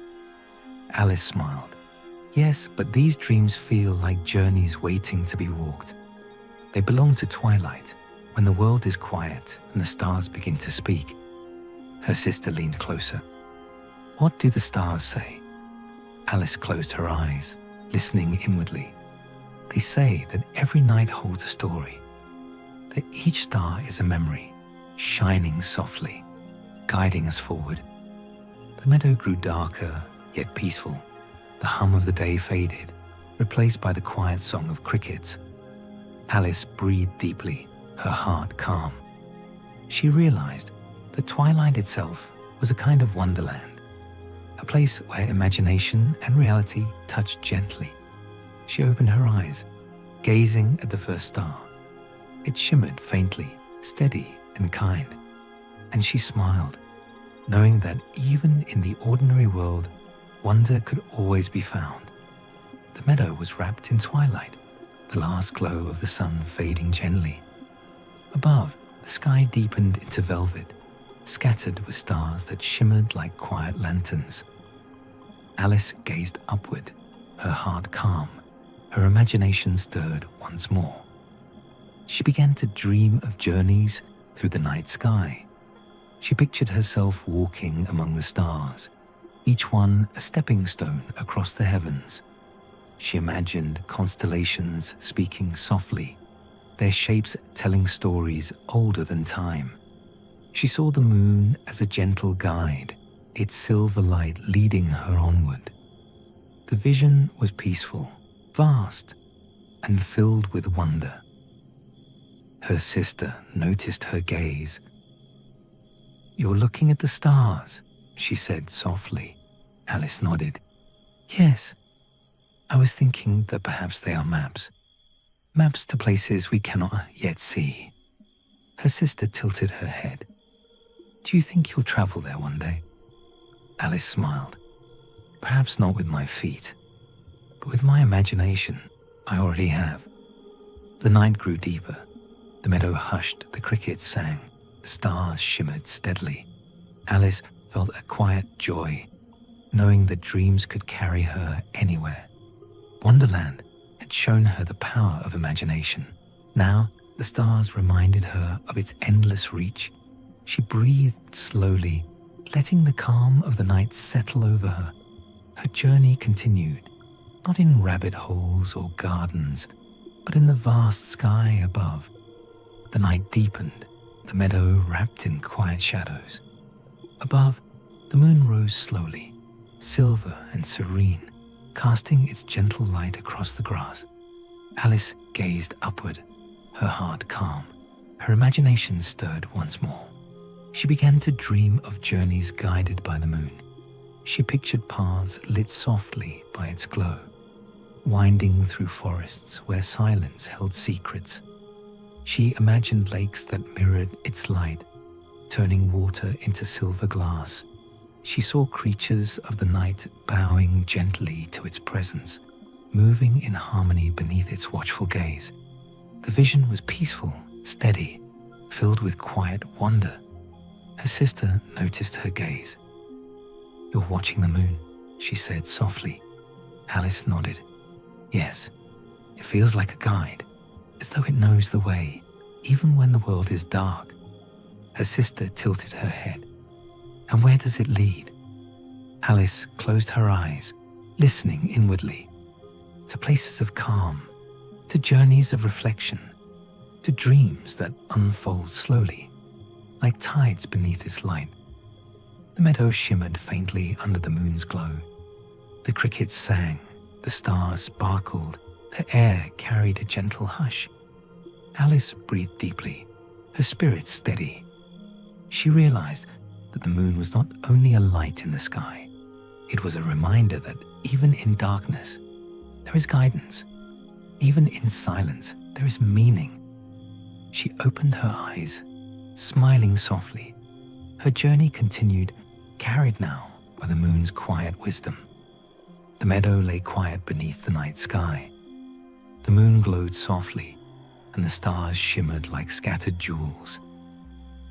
Alice smiled. "Yes, but these dreams feel like journeys waiting to be walked. They belong to twilight, when the world is quiet and the stars begin to speak." Her sister leaned closer. "What do the stars say?" Alice closed her eyes, listening inwardly. "They say that every night holds a story, that each star is a memory, shining softly, guiding us forward." The meadow grew darker, yet peaceful. The hum of the day faded, replaced by the quiet song of crickets. Alice breathed deeply, her heart calm. She realized that twilight itself was a kind of wonderland, a place where imagination and reality touched gently. She opened her eyes, gazing at the first star. It shimmered faintly, steady and kind, and she smiled, knowing that even in the ordinary world, wonder could always be found. The meadow was wrapped in twilight, the last glow of the sun fading gently. Above, the sky deepened into velvet, scattered with stars that shimmered like quiet lanterns. Alice gazed upward, her heart calm, her imagination stirred once more. She began to dream of journeys through the night sky. She pictured herself walking among the stars, each one a stepping stone across the heavens. She imagined constellations speaking softly, their shapes telling stories older than time. She saw the moon as a gentle guide, its silver light leading her onward. The vision was peaceful, vast, and filled with wonder. Her sister noticed her gaze. "You're looking at the stars," she said softly. Alice nodded. "Yes, I was thinking that perhaps they are maps. Maps to places we cannot yet see." Her sister tilted her head. "Do you think you'll travel there one day?" Alice smiled. "Perhaps not with my feet, but with my imagination, I already have." The night grew deeper. The meadow hushed, the crickets sang, the stars shimmered steadily. Alice felt a quiet joy, knowing that dreams could carry her anywhere. Wonderland had shown her the power of imagination. Now the stars reminded her of its endless reach. She breathed slowly, letting the calm of the night settle over her. Her journey continued, not in rabbit holes or gardens, but in the vast sky above. The night deepened, the meadow wrapped in quiet shadows. Above, the moon rose slowly, silver and serene, casting its gentle light across the grass. Alice gazed upward, her heart calm. Her imagination stirred once more. She began to dream of journeys guided by the moon. She pictured paths lit softly by its glow, winding through forests where silence held secrets. She imagined lakes that mirrored its light, turning water into silver glass. She saw creatures of the night bowing gently to its presence, moving in harmony beneath its watchful gaze. The vision was peaceful, steady, filled with quiet wonder. Her sister noticed her gaze. "You're watching the moon," she said softly. Alice nodded. "Yes, it feels like a guide, as though it knows the way, even when the world is dark." Her sister tilted her head. "And where does it lead?" Alice closed her eyes, listening inwardly. To places of calm, to journeys of reflection, to dreams that unfold slowly, like tides beneath its light. The meadow shimmered faintly under the moon's glow. The crickets sang, the stars sparkled, the air carried a gentle hush. Alice breathed deeply, her spirit steady. She realized that the moon was not only a light in the sky, it was a reminder that even in darkness, there is guidance. Even in silence, there is meaning. She opened her eyes, smiling softly. Her journey continued, carried now by the moon's quiet wisdom. The meadow lay quiet beneath the night sky. The moon glowed softly, and the stars shimmered like scattered jewels.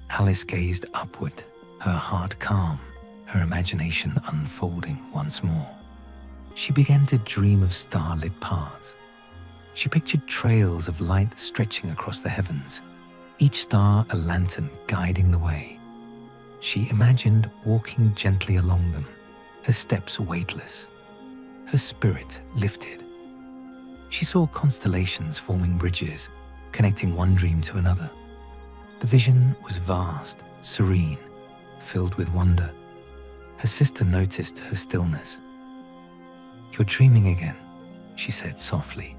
Alice gazed upward, her heart calm, her imagination unfolding once more. She began to dream of starlit paths. She pictured trails of light stretching across the heavens, each star a lantern guiding the way. She imagined walking gently along them, her steps weightless, her spirit lifted. She saw constellations forming bridges, connecting one dream to another. The vision was vast, serene, filled with wonder. Her sister noticed her stillness. "You're dreaming again," she said softly.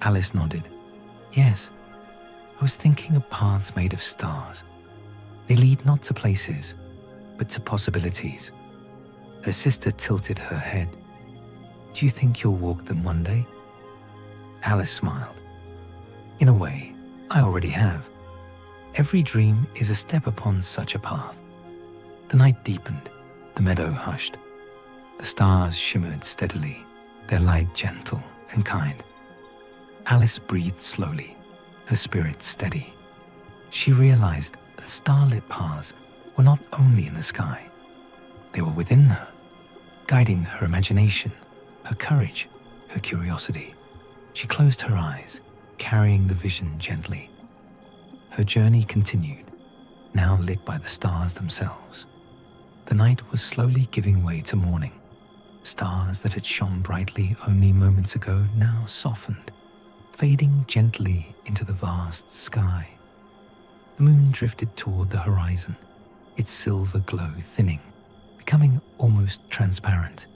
Alice nodded. "Yes, I was thinking of paths made of stars. They lead not to places, but to possibilities." Her sister tilted her head. "Do you think you'll walk them one day?" Alice smiled. "In a way, I already have. Every dream is a step upon such a path." The night deepened, the meadow hushed. The stars shimmered steadily, their light gentle and kind. Alice breathed slowly, her spirit steady. She realized that starlit paths were not only in the sky, they were within her, guiding her imagination, her courage, her curiosity. She closed her eyes, carrying the vision gently. Her journey continued, now lit by the stars themselves. The night was slowly giving way to morning. Stars that had shone brightly only moments ago now softened, fading gently into the vast sky. The moon drifted toward the horizon, its silver glow thinning, becoming almost transparent.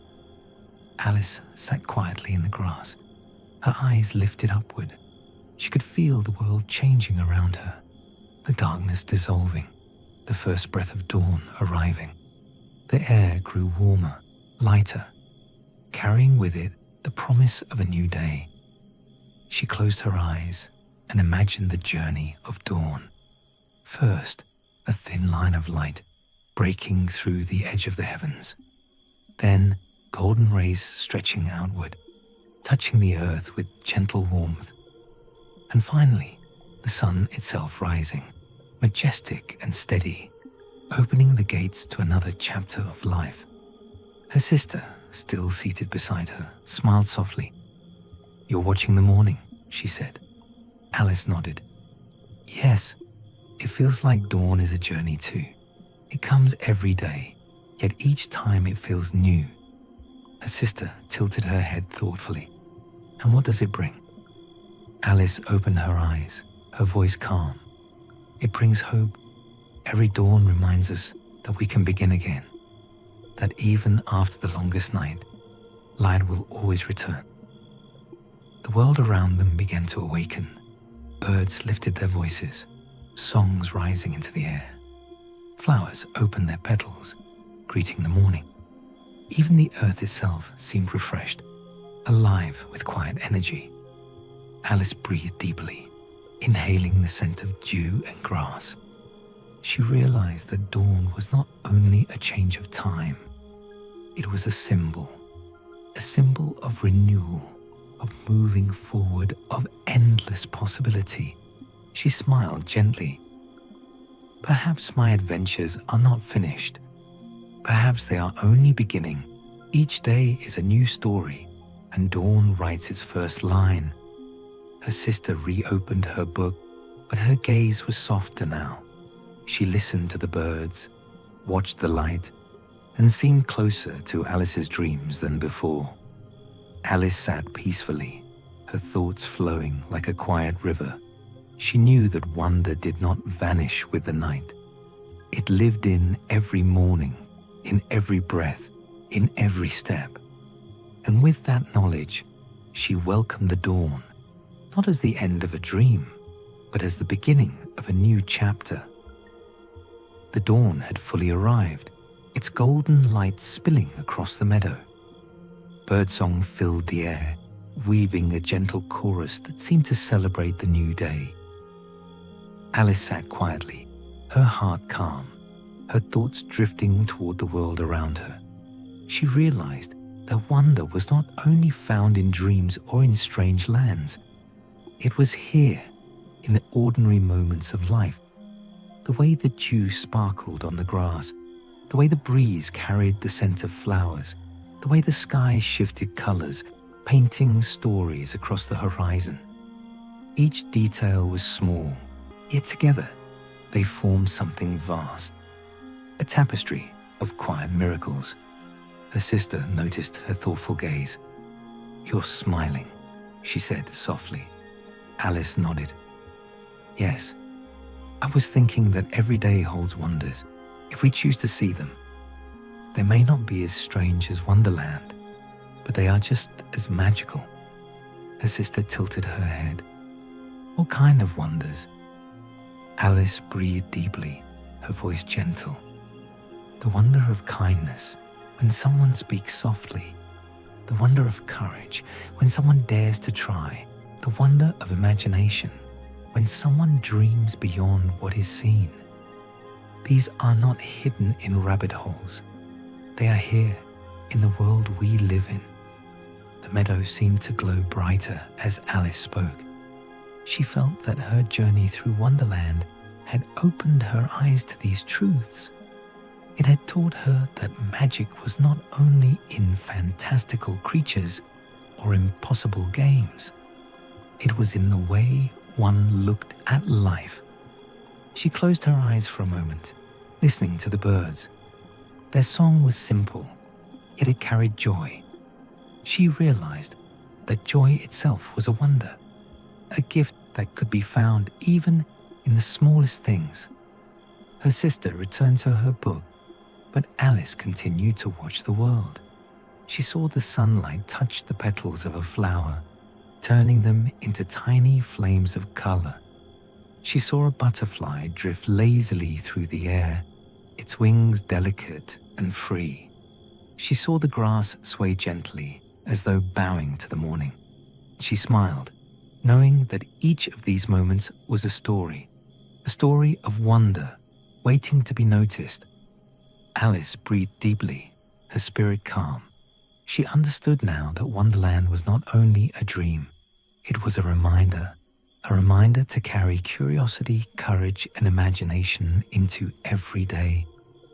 Alice sat quietly in the grass, her eyes lifted upward. She could feel the world changing around her, the darkness dissolving, the first breath of dawn arriving. The air grew warmer, lighter, carrying with it the promise of a new day. She closed her eyes and imagined the journey of dawn. First, a thin line of light breaking through the edge of the heavens. Then, golden rays stretching outward, touching the earth with gentle warmth. And finally, the sun itself rising, majestic and steady, opening the gates to another chapter of life. Her sister, still seated beside her, smiled softly. "You're watching the morning," she said. Alice nodded. "Yes, it feels like dawn is a journey too. It comes every day, yet each time it feels new." Her sister tilted her head thoughtfully. "And what does it bring?" Alice opened her eyes, her voice calm. "It brings hope. Every dawn reminds us that we can begin again, that even after the longest night, light will always return." The world around them began to awaken. Birds lifted their voices, songs rising into the air. Flowers opened their petals, greeting the morning. Even the earth itself seemed refreshed, alive with quiet energy. Alice breathed deeply, inhaling the scent of dew and grass. She realized that dawn was not only a change of time, it was a symbol of renewal, of moving forward, of endless possibility. She smiled gently. "Perhaps my adventures are not finished. Perhaps they are only beginning. Each day is a new story, and dawn writes its first line." Her sister reopened her book, but her gaze was softer now. She listened to the birds, watched the light, and seemed closer to Alice's dreams than before. Alice sat peacefully, her thoughts flowing like a quiet river. She knew that wonder did not vanish with the night. It lived in every morning, in every breath, in every step. And with that knowledge, she welcomed the dawn, not as the end of a dream, but as the beginning of a new chapter. The dawn had fully arrived, its golden light spilling across the meadow. Birdsong filled the air, weaving a gentle chorus that seemed to celebrate the new day. Alice sat quietly, her heart calm, her thoughts drifting toward the world around her. She realized that wonder was not only found in dreams or in strange lands. It was here, in the ordinary moments of life. The way the dew sparkled on the grass, the way the breeze carried the scent of flowers, the way the sky shifted colors, painting stories across the horizon. Each detail was small, yet together they formed something vast, a tapestry of quiet miracles. Her sister noticed her thoughtful gaze. "You're smiling," she said softly. Alice nodded. "Yes, I was thinking that every day holds wonders, if we choose to see them. They may not be as strange as Wonderland, but they are just as magical." Her sister tilted her head. "What kind of wonders?" Alice breathed deeply, her voice gentle. "The wonder of kindness, when someone speaks softly. The wonder of courage, when someone dares to try. The wonder of imagination, when someone dreams beyond what is seen. These are not hidden in rabbit holes. They are here, in the world we live in. The meadow seemed to glow brighter as Alice spoke. She felt that her journey through Wonderland had opened her eyes to these truths. It had taught her that magic was not only in fantastical creatures or impossible games. It was in the way one looked at life. She closed her eyes for a moment, listening to the birds. Their song was simple, yet it carried joy. She realized that joy itself was a wonder, a gift that could be found even in the smallest things. Her sister returned to her book, but Alice continued to watch the world. She saw the sunlight touch the petals of a flower, turning them into tiny flames of color. She saw a butterfly drift lazily through the air, its wings delicate and free. She saw the grass sway gently, as though bowing to the morning. She smiled, knowing that each of these moments was a story of wonder, waiting to be noticed. Alice breathed deeply, her spirit calm. She understood now that Wonderland was not only a dream, it was a reminder to carry curiosity, courage, and imagination into every day.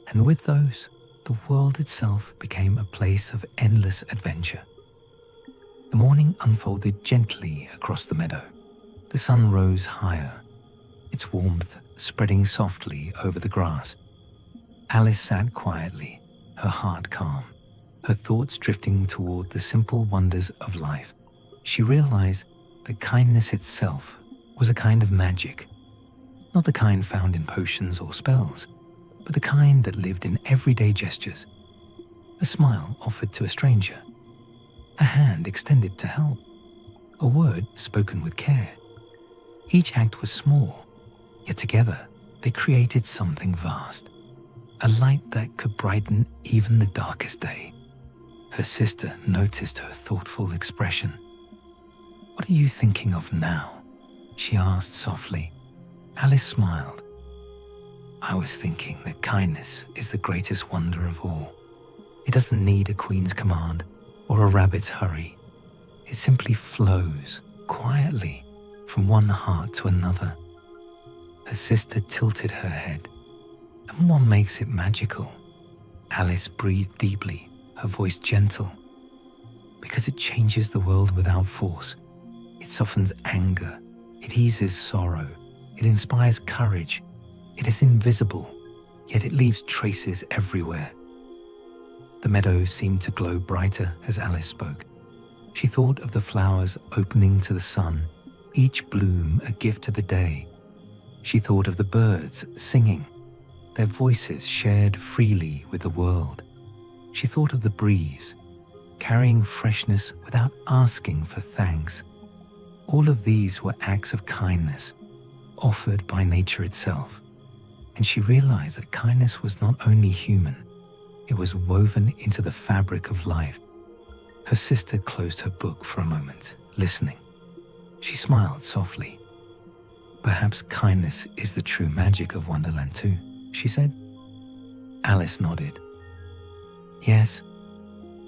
And with those, the world itself became a place of endless adventure. The morning unfolded gently across the meadow. The sun rose higher, its warmth spreading softly over the grass. Alice sat quietly, her heart calm, her thoughts drifting toward the simple wonders of life. She realized that kindness itself was a kind of magic, not the kind found in potions or spells, but the kind that lived in everyday gestures. A smile offered to a stranger, a hand extended to help, a word spoken with care. Each act was small, yet together they created something vast, a light that could brighten even the darkest day. Her sister noticed her thoughtful expression. "What are you thinking of now?" she asked softly. Alice smiled. "I was thinking that kindness is the greatest wonder of all. It doesn't need a queen's command or a rabbit's hurry. It simply flows quietly from one heart to another." Her sister tilted her head. "And what makes it magical?" Alice breathed deeply, her voice gentle. "Because it changes the world without force. It softens anger, it eases sorrow, it inspires courage. It is invisible, yet it leaves traces everywhere." The meadow seemed to glow brighter as Alice spoke. She thought of the flowers opening to the sun, each bloom a gift to the day. She thought of the birds singing, their voices shared freely with the world. She thought of the breeze, carrying freshness without asking for thanks. All of these were acts of kindness, offered by nature itself. And she realized that kindness was not only human, it was woven into the fabric of life. Her sister closed her book for a moment, listening. She smiled softly. "Perhaps kindness is the true magic of Wonderland too," she said. Alice nodded. Yes,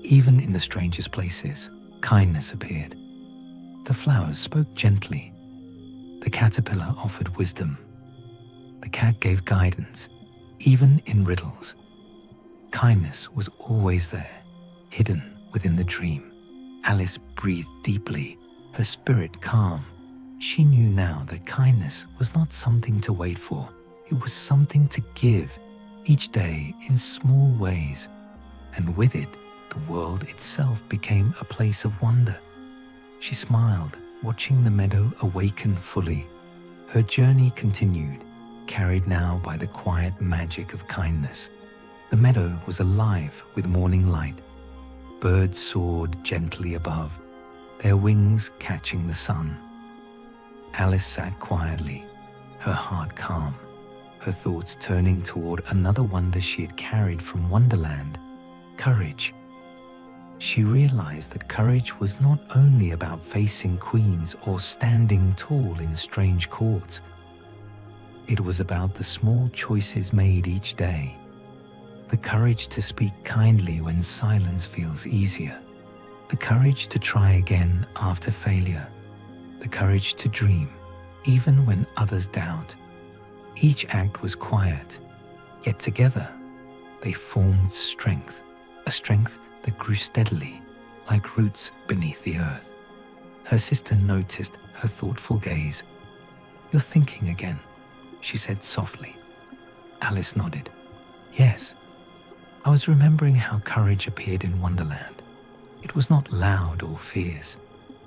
even in the strangest places, kindness appeared. The flowers spoke gently. The caterpillar offered wisdom. The cat gave guidance, even in riddles. Kindness was always there, hidden within the dream. Alice breathed deeply, her spirit calm. She knew now that kindness was not something to wait for. It was something to give, each day in small ways. And with it, the world itself became a place of wonder. She smiled, watching the meadow awaken fully. Her journey continued, carried now by the quiet magic of kindness. The meadow was alive with morning light. Birds soared gently above, their wings catching the sun. Alice sat quietly, her heart calm, her thoughts turning toward another wonder she had carried from Wonderland: courage. She realized that courage was not only about facing queens or standing tall in strange courts. It was about the small choices made each day. The courage to speak kindly when silence feels easier. The courage to try again after failure. The courage to dream, even when others doubt. Each act was quiet, yet together they formed strength, a strength that grew steadily, like roots beneath the earth. Her sister noticed her thoughtful gaze. "You're thinking again," she said softly. Alice nodded. "Yes, I was remembering how courage appeared in Wonderland. It was not loud or fierce.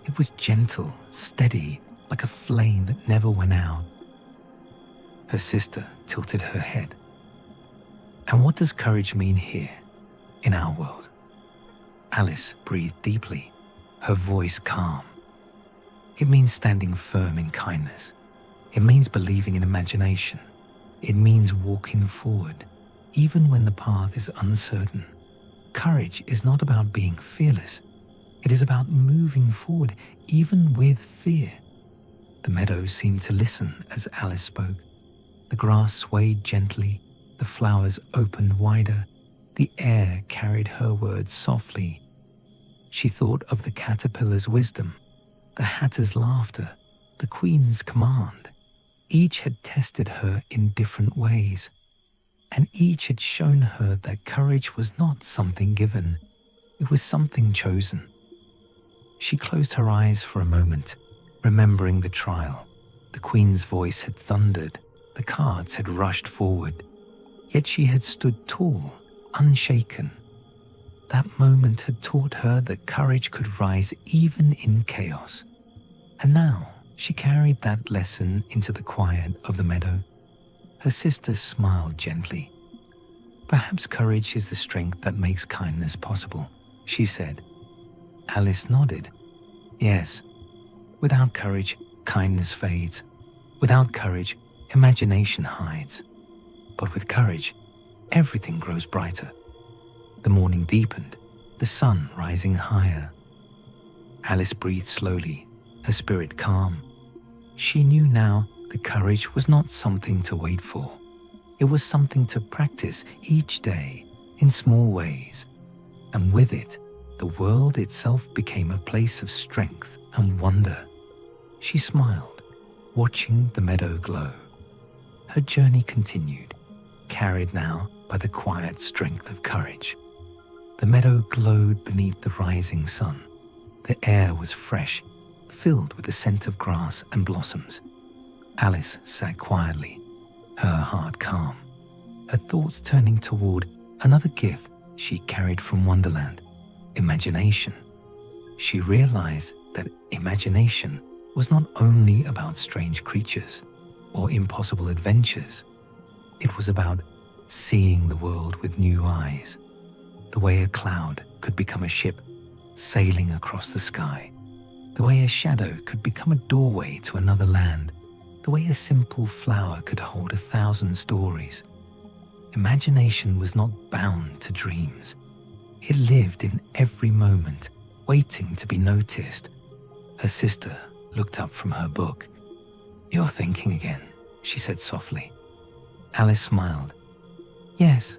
It was gentle, steady, like a flame that never went out." Her sister tilted her head. "And what does courage mean here, in our world?" Alice breathed deeply, her voice calm. "It means standing firm in kindness. It means believing in imagination. It means walking forward, even when the path is uncertain. Courage is not about being fearless. It is about moving forward, even with fear." The meadow seemed to listen as Alice spoke. The grass swayed gently, the flowers opened wider, the air carried her words softly. She thought of the caterpillar's wisdom, the hatter's laughter, the queen's command. Each had tested her in different ways, and each had shown her that courage was not something given, it was something chosen. She closed her eyes for a moment, remembering the trial. The queen's voice had thundered, the cards had rushed forward, yet she had stood tall, unshaken. That moment had taught her that courage could rise even in chaos. And now she carried that lesson into the quiet of the meadow. Her sister smiled gently. "Perhaps courage is the strength that makes kindness possible," she said. Alice nodded. "Yes, without courage, kindness fades. Without courage, imagination hides. But with courage, everything grows brighter." The morning deepened, the sun rising higher. Alice breathed slowly, her spirit calm. She knew now that courage was not something to wait for. It was something to practice each day in small ways. And with it, the world itself became a place of strength and wonder. She smiled, watching the meadow glow. Her journey continued, carried now by the quiet strength of courage. The meadow glowed beneath the rising sun. The air was fresh, filled with the scent of grass and blossoms. Alice sat quietly, her heart calm, her thoughts turning toward another gift she carried from Wonderland, imagination. She realized that imagination was not only about strange creatures or impossible adventures. It was about seeing the world with new eyes, the way a cloud could become a ship sailing across the sky, the way a shadow could become a doorway to another land, the way a simple flower could hold 1,000 stories. Imagination was not bound to dreams. It lived in every moment, waiting to be noticed. Her sister looked up from her book. "You're thinking again," she said softly. Alice smiled. "Yes,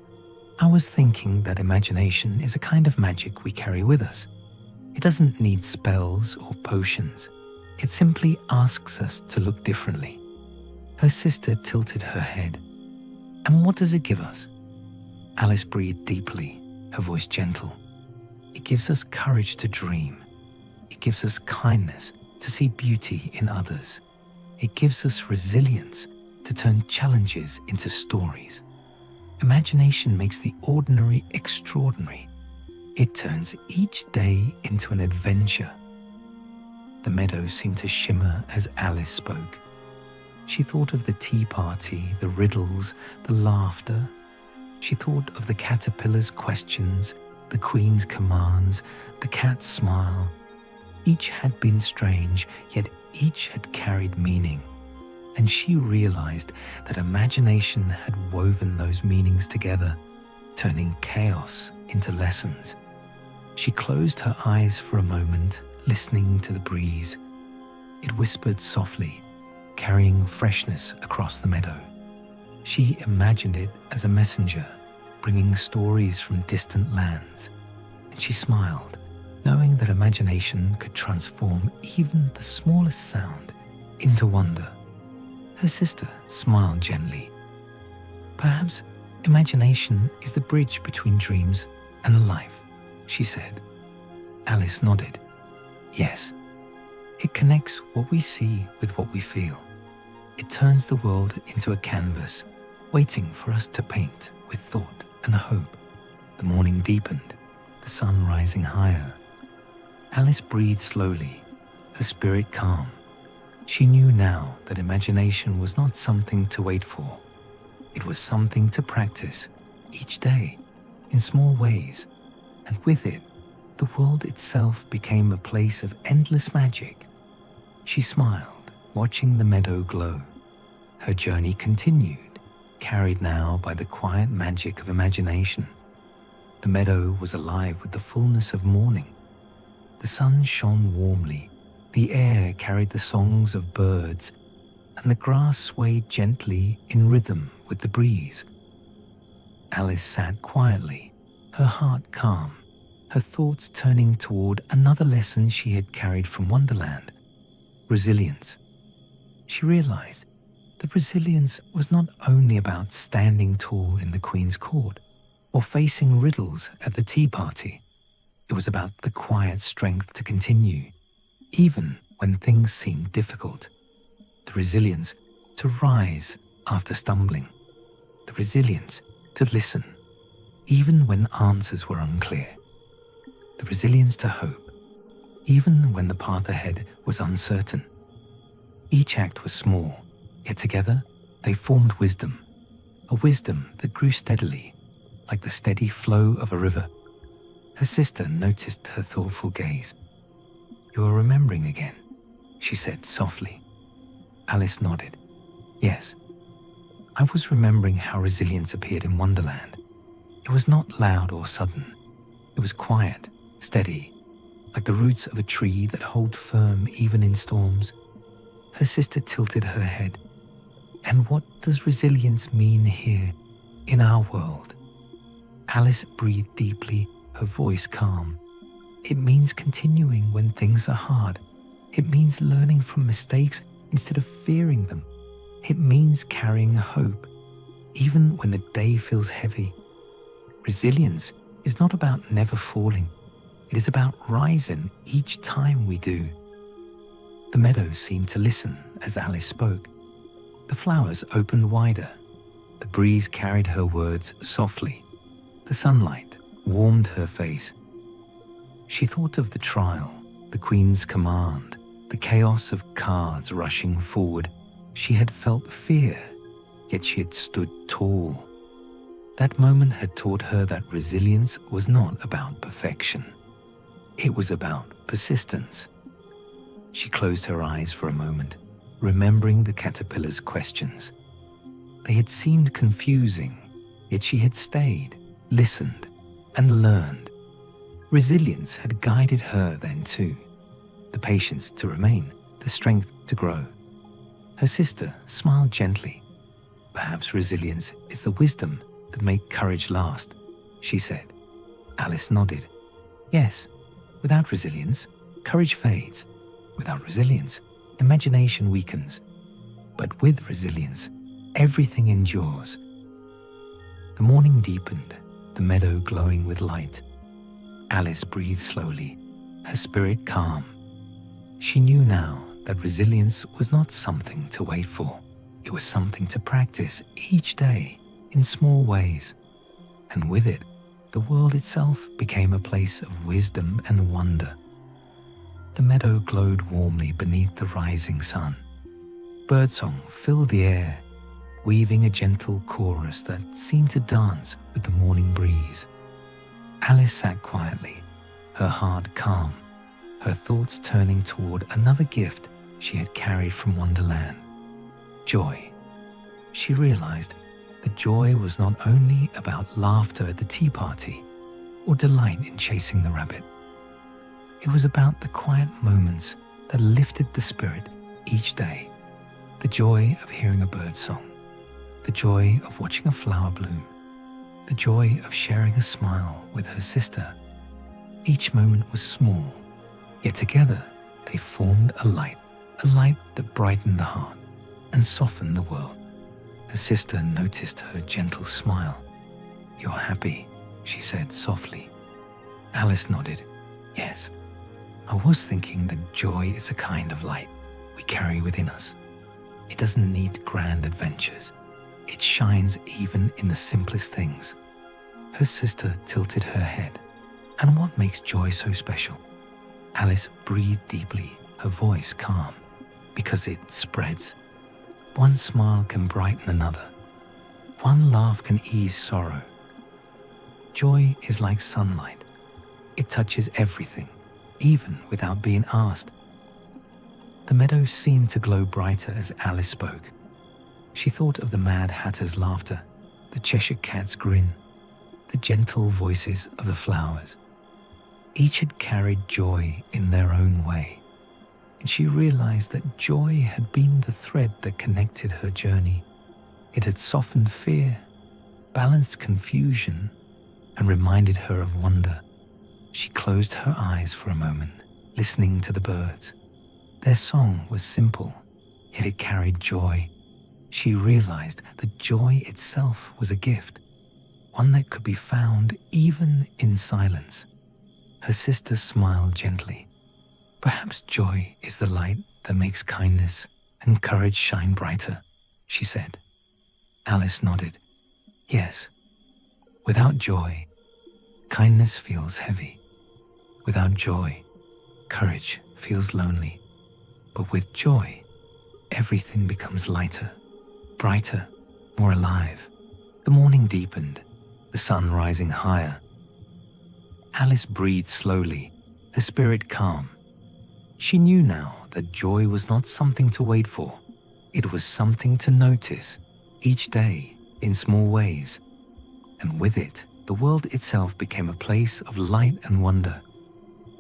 I was thinking that imagination is a kind of magic we carry with us. It doesn't need spells or potions. It simply asks us to look differently." Her sister tilted her head. "And what does it give us?" Alice breathed deeply, her voice gentle. "It gives us courage to dream. It gives us kindness to see beauty in others. It gives us resilience to turn challenges into stories. Imagination makes the ordinary extraordinary. It turns each day into an adventure." The meadow seemed to shimmer as Alice spoke. She thought of the tea party, the riddles, the laughter. She thought of the caterpillar's questions, the queen's commands, the cat's smile. Each had been strange, yet each had carried meaning. And she realized that imagination had woven those meanings together, turning chaos into lessons. She closed her eyes for a moment, listening to the breeze. It whispered softly, carrying freshness across the meadow. She imagined it as a messenger, bringing stories from distant lands. And she smiled, knowing that imagination could transform even the smallest sound into wonder. Her sister smiled gently. "Perhaps imagination is the bridge between dreams and life," she said. Alice nodded. "Yes, it connects what we see with what we feel. It turns the world into a canvas, waiting for us to paint with thought and hope." The morning deepened, the sun rising higher. Alice breathed slowly, her spirit calm. She knew now that imagination was not something to wait for. It was something to practice each day in small ways, and with it, the world itself became a place of endless magic. She smiled, watching the meadow glow. Her journey continued, carried now by the quiet magic of imagination. The meadow was alive with the fullness of morning. The sun shone warmly, the air carried the songs of birds, and the grass swayed gently in rhythm with the breeze. Alice sat quietly, her heart calm, her thoughts turning toward another lesson she had carried from Wonderland: resilience. She realized that resilience was not only about standing tall in the Queen's court or facing riddles at the tea party. It was about the quiet strength to continue, even when things seemed difficult. The resilience to rise after stumbling. The resilience to listen, even when answers were unclear. The resilience to hope, even when the path ahead was uncertain. Each act was small, yet together they formed wisdom, a wisdom that grew steadily, like the steady flow of a river. Her sister noticed her thoughtful gaze. "You are remembering again," she said softly. Alice nodded. "Yes, I was remembering how resilience appeared in Wonderland. It was not loud or sudden. It was quiet, steady, like the roots of a tree that hold firm even in storms." Her sister tilted her head. "And what does resilience mean here, in our world?" Alice breathed deeply, her voice calm. "It means continuing when things are hard. It means learning from mistakes instead of fearing them. It means carrying hope, even when the day feels heavy. Resilience is not about never falling. It is about rising each time we do." The meadow seemed to listen as Alice spoke. The flowers opened wider. The breeze carried her words softly. The sunlight warmed her face. She thought of the trial, the Queen's command, the chaos of cards rushing forward. She had felt fear, yet she had stood tall. That moment had taught her that resilience was not about perfection. It was about persistence. She closed her eyes for a moment, remembering the caterpillar's questions. They had seemed confusing, yet she had stayed, listened, and learned. Resilience had guided her then too. The patience to remain, the strength to grow. Her sister smiled gently. "Perhaps resilience is the wisdom that makes courage last," she said. Alice nodded. "Yes, without resilience, courage fades. Without resilience, imagination weakens. But with resilience, everything endures." The morning deepened, the meadow glowing with light. Alice breathed slowly, her spirit calm. She knew now that resilience was not something to wait for. It was something to practice each day in small ways. And with it, the world itself became a place of wisdom and wonder. The meadow glowed warmly beneath the rising sun. Birdsong filled the air, weaving a gentle chorus that seemed to dance with the morning breeze. Alice sat quietly, her heart calm, her thoughts turning toward another gift she had carried from Wonderland: joy. She realized that joy was not only about laughter at the tea party or delight in chasing the rabbit. It was about the quiet moments that lifted the spirit each day. The joy of hearing a bird song, the joy of watching a flower bloom, the joy of sharing a smile with her sister. Each moment was small, yet together they formed a light that brightened the heart and softened the world. Her sister noticed her gentle smile. "You're happy," she said softly. Alice nodded. "Yes, I was thinking that joy is a kind of light we carry within us. It doesn't need grand adventures. It shines even in the simplest things." Her sister tilted her head. "And what makes joy so special?" Alice breathed deeply, her voice calm. "Because it spreads. One smile can brighten another. One laugh can ease sorrow. Joy is like sunlight. It touches everything, even without being asked." The meadow seemed to glow brighter as Alice spoke. She thought of the Mad Hatter's laughter, the Cheshire Cat's grin, the gentle voices of the flowers. Each had carried joy in their own way, and she realized that joy had been the thread that connected her journey. It had softened fear, balanced confusion, and reminded her of wonder. She closed her eyes for a moment, listening to the birds. Their song was simple, yet it carried joy. She realized that joy itself was a gift, one that could be found even in silence. Her sister smiled gently. "Perhaps joy is the light that makes kindness and courage shine brighter," she said. Alice nodded. "Yes. Without joy, kindness feels heavy. Without joy, courage feels lonely. But with joy, everything becomes lighter, brighter, more alive." The morning deepened, the sun rising higher. Alice breathed slowly, her spirit calm. She knew now that joy was not something to wait for. It was something to notice each day in small ways. And with it, the world itself became a place of light and wonder.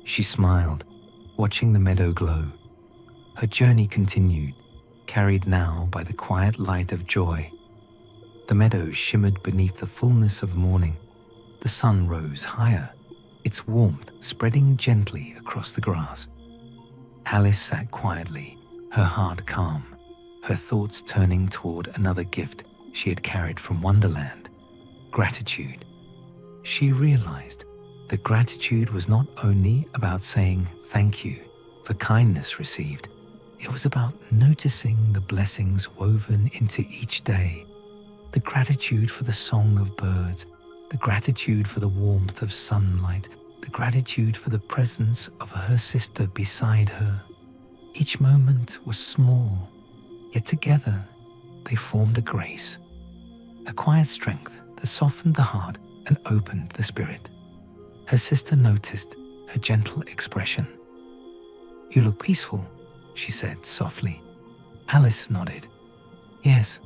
She smiled, watching the meadow glow. Her journey continued, carried now by the quiet light of joy. The meadow shimmered beneath the fullness of morning. The sun rose higher, its warmth spreading gently across the grass. Alice sat quietly, her heart calm, her thoughts turning toward another gift she had carried from Wonderland: gratitude. She realized that gratitude was not only about saying thank you for kindness received. It was about noticing the blessings woven into each day, the gratitude for the song of birds, the gratitude for the warmth of sunlight, the gratitude for the presence of her sister beside her. Each moment was small, yet together they formed a grace, a quiet strength that softened the heart and opened the spirit. Her sister noticed her gentle expression. "You look peaceful," she said softly. Alice nodded. "Yes,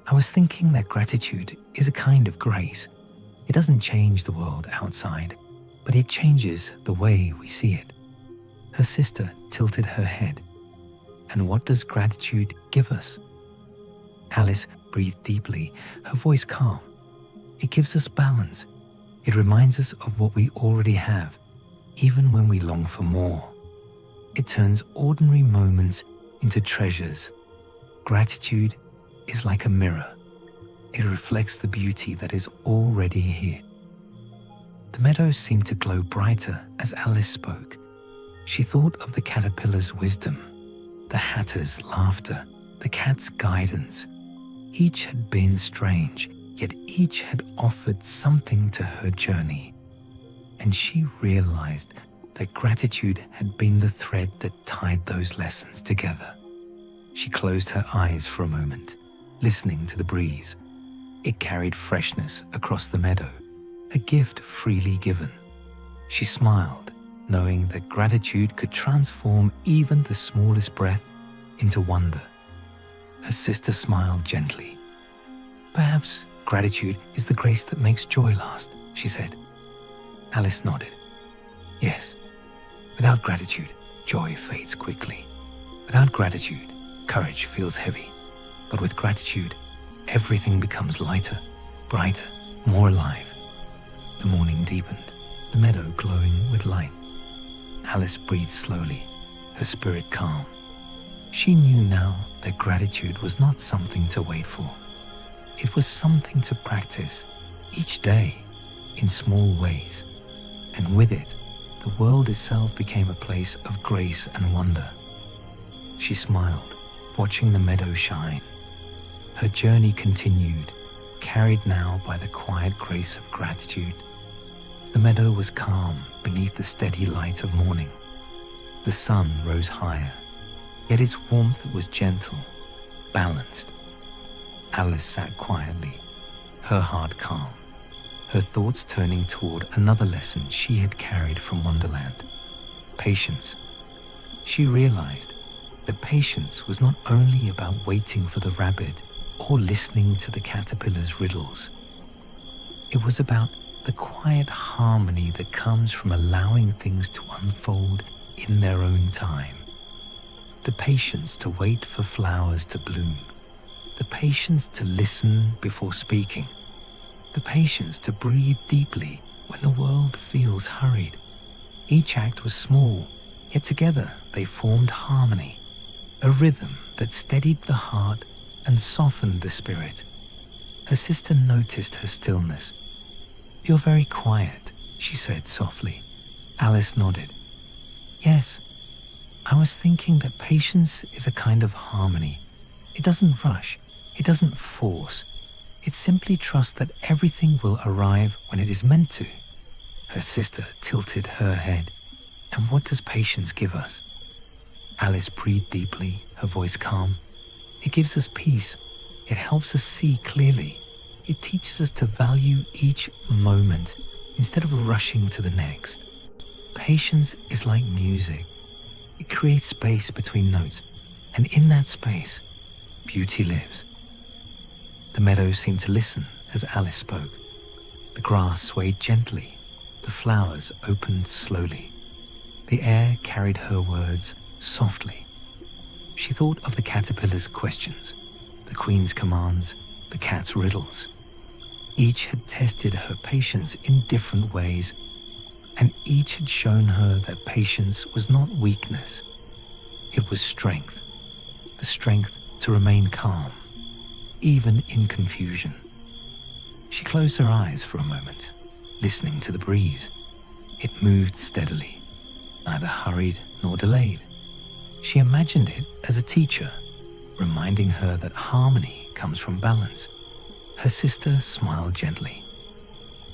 I was thinking that gratitude is a kind of grace. It doesn't change the world outside, but it changes the way we see it." Her sister tilted her head. "And what does gratitude give us?" Alice breathed deeply, her voice calm. "It gives us balance. It reminds us of what we already have, even when we long for more. It turns ordinary moments into treasures. Gratitude is like a mirror. It reflects the beauty that is already here." The meadow seemed to glow brighter as Alice spoke. She thought of the caterpillar's wisdom, the hatter's laughter, the cat's guidance. Each had been strange, yet each had offered something to her journey. And she realized that gratitude had been the thread that tied those lessons together. She closed her eyes for a moment, listening to the breeze. It carried freshness across the meadow, a gift freely given. She smiled, knowing that gratitude could transform even the smallest breath into wonder. Her sister smiled gently. "Perhaps gratitude is the grace that makes joy last," she said. Alice nodded. "Yes. Without gratitude, joy fades quickly. Without gratitude, courage feels heavy. But with gratitude, everything becomes lighter, brighter, more alive." The morning deepened. the meadow glowing with light. Alice breathed slowly, her spirit calm. She knew now that gratitude was not something to wait for. It was something to practice each day in small ways, and with it, the world itself became a place of grace and wonder. She smiled, watching the meadow shine. Her journey continued, carried now by the quiet grace of gratitude. The meadow was calm beneath the steady light of morning. The sun rose higher, yet its warmth was gentle, balanced. Alice sat quietly, her heart calm, her thoughts turning toward another lesson she had carried from Wonderland: patience. She realized that patience was not only about waiting for the rabbit or listening to the caterpillar's riddles. It was about the quiet harmony that comes from allowing things to unfold in their own time. The patience to wait for flowers to bloom, the patience to listen before speaking, the patience to breathe deeply when the world feels hurried. Each act was small, yet together they formed harmony, a rhythm that steadied the heart and softened the spirit. Her sister noticed her stillness. "You're very quiet," she said softly. Alice nodded. "Yes, I was thinking that patience is a kind of harmony. It doesn't rush, it doesn't force. It simply trusts that everything will arrive when it is meant to." Her sister tilted her head. "And what does patience give us?" Alice breathed deeply, her voice calm. "It gives us peace. It helps us see clearly. It teaches us to value each moment instead of rushing to the next. Patience is like music. It creates space between notes, and in that space, beauty lives." The meadow seemed to listen as Alice spoke. The grass swayed gently. The flowers opened slowly. The air carried her words softly. She thought of the caterpillar's questions, the queen's commands, the cat's riddles. Each had tested her patience in different ways, and each had shown her that patience was not weakness. It was strength, the strength to remain calm, even in confusion. She closed her eyes for a moment, listening to the breeze. It moved steadily, neither hurried nor delayed. She imagined it as a teacher, reminding her that harmony comes from balance. Her sister smiled gently.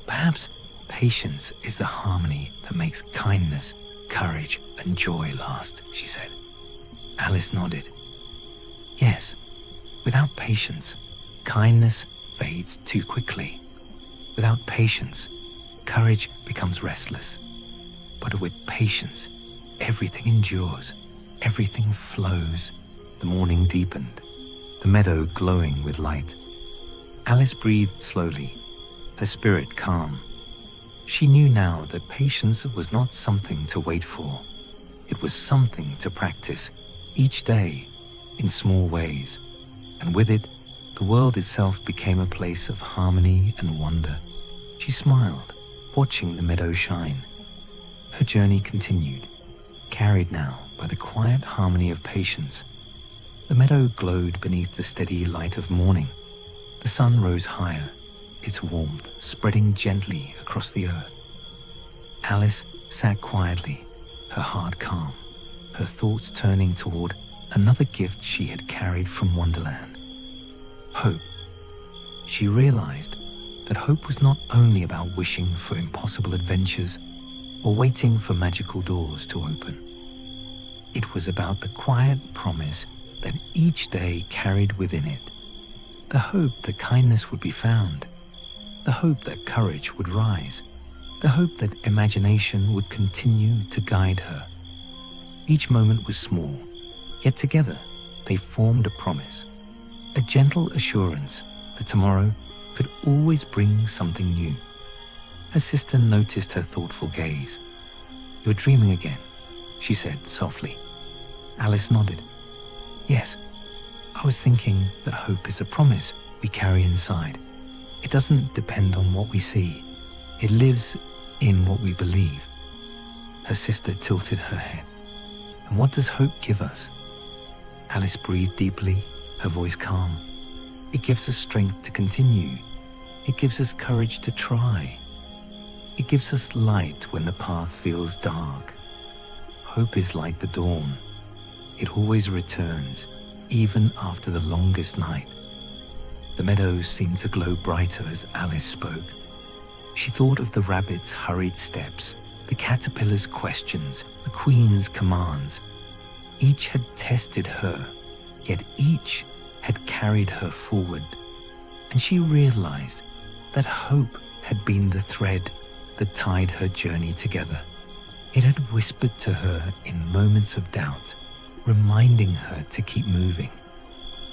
"Perhaps patience is the harmony that makes kindness, courage, and joy last," she said. Alice nodded. "Yes, without patience, kindness fades too quickly. Without patience, courage becomes restless. But with patience, everything endures, everything flows." The morning deepened, the meadow glowing with light. Alice breathed slowly, her spirit calm. She knew now that patience was not something to wait for. It was something to practice each day in small ways, and with it, the world itself became a place of harmony and wonder. She smiled, watching the meadow shine. Her journey continued, carried now by the quiet harmony of patience. The meadow glowed beneath the steady light of morning. The sun rose higher, its warmth spreading gently across the earth. Alice sat quietly, her heart calm, her thoughts turning toward another gift she had carried from Wonderland: hope. She realized that hope was not only about wishing for impossible adventures or waiting for magical doors to open. It was about the quiet promise that each day carried within it, the hope that kindness would be found, the hope that courage would rise, the hope that imagination would continue to guide her. Each moment was small, yet together they formed a promise, a gentle assurance that tomorrow could always bring something new. Her sister noticed her thoughtful gaze. "You're dreaming again," she said softly. Alice nodded. "Yes, I was thinking that hope is a promise we carry inside. It doesn't depend on what we see. It lives in what we believe. Her sister tilted her head. And what does hope give us? Alice breathed deeply, her voice calm. It gives us strength to continue. It gives us courage to try. It gives us light when the path feels dark. Hope is like the dawn. It always returns, even after the longest night. The meadows seemed to glow brighter as Alice spoke. She thought of the rabbit's hurried steps, the caterpillar's questions, the queen's commands. Each had tested her, yet each had carried her forward. And she realized that hope had been the thread that tied her journey together. It had whispered to her in moments of doubt, reminding her to keep moving.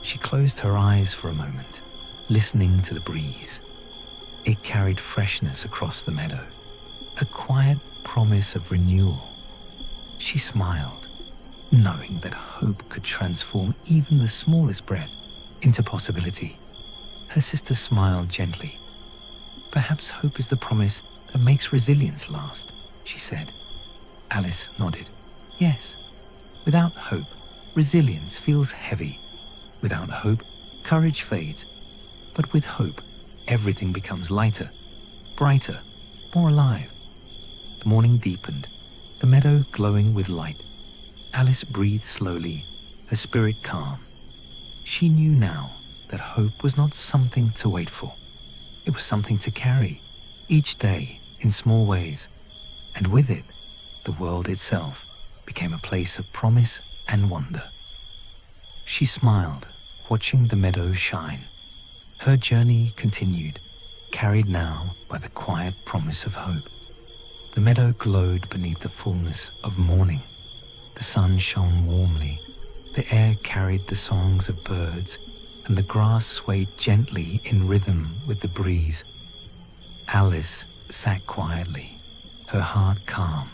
She closed her eyes for a moment, listening to the breeze. It carried freshness across the meadow, a quiet promise of renewal. She smiled, knowing that hope could transform even the smallest breath into possibility. Her sister smiled gently. Perhaps hope is the promise that makes resilience last, she said. Alice nodded. Yes, without hope, resilience feels heavy. Without hope, courage fades. But with hope, everything becomes lighter, brighter, more alive. The morning deepened, the meadow glowing with light. Alice breathed slowly, her spirit calm. She knew now that hope was not something to wait for. It was something to carry, each day in small ways. And with it, the world itself became a place of promise and wonder. She smiled, watching the meadow shine. Her journey continued, carried now by the quiet promise of hope. The meadow glowed beneath the fullness of morning. The sun shone warmly, the air carried the songs of birds, and the grass swayed gently in rhythm with the breeze. Alice sat quietly, her heart calm,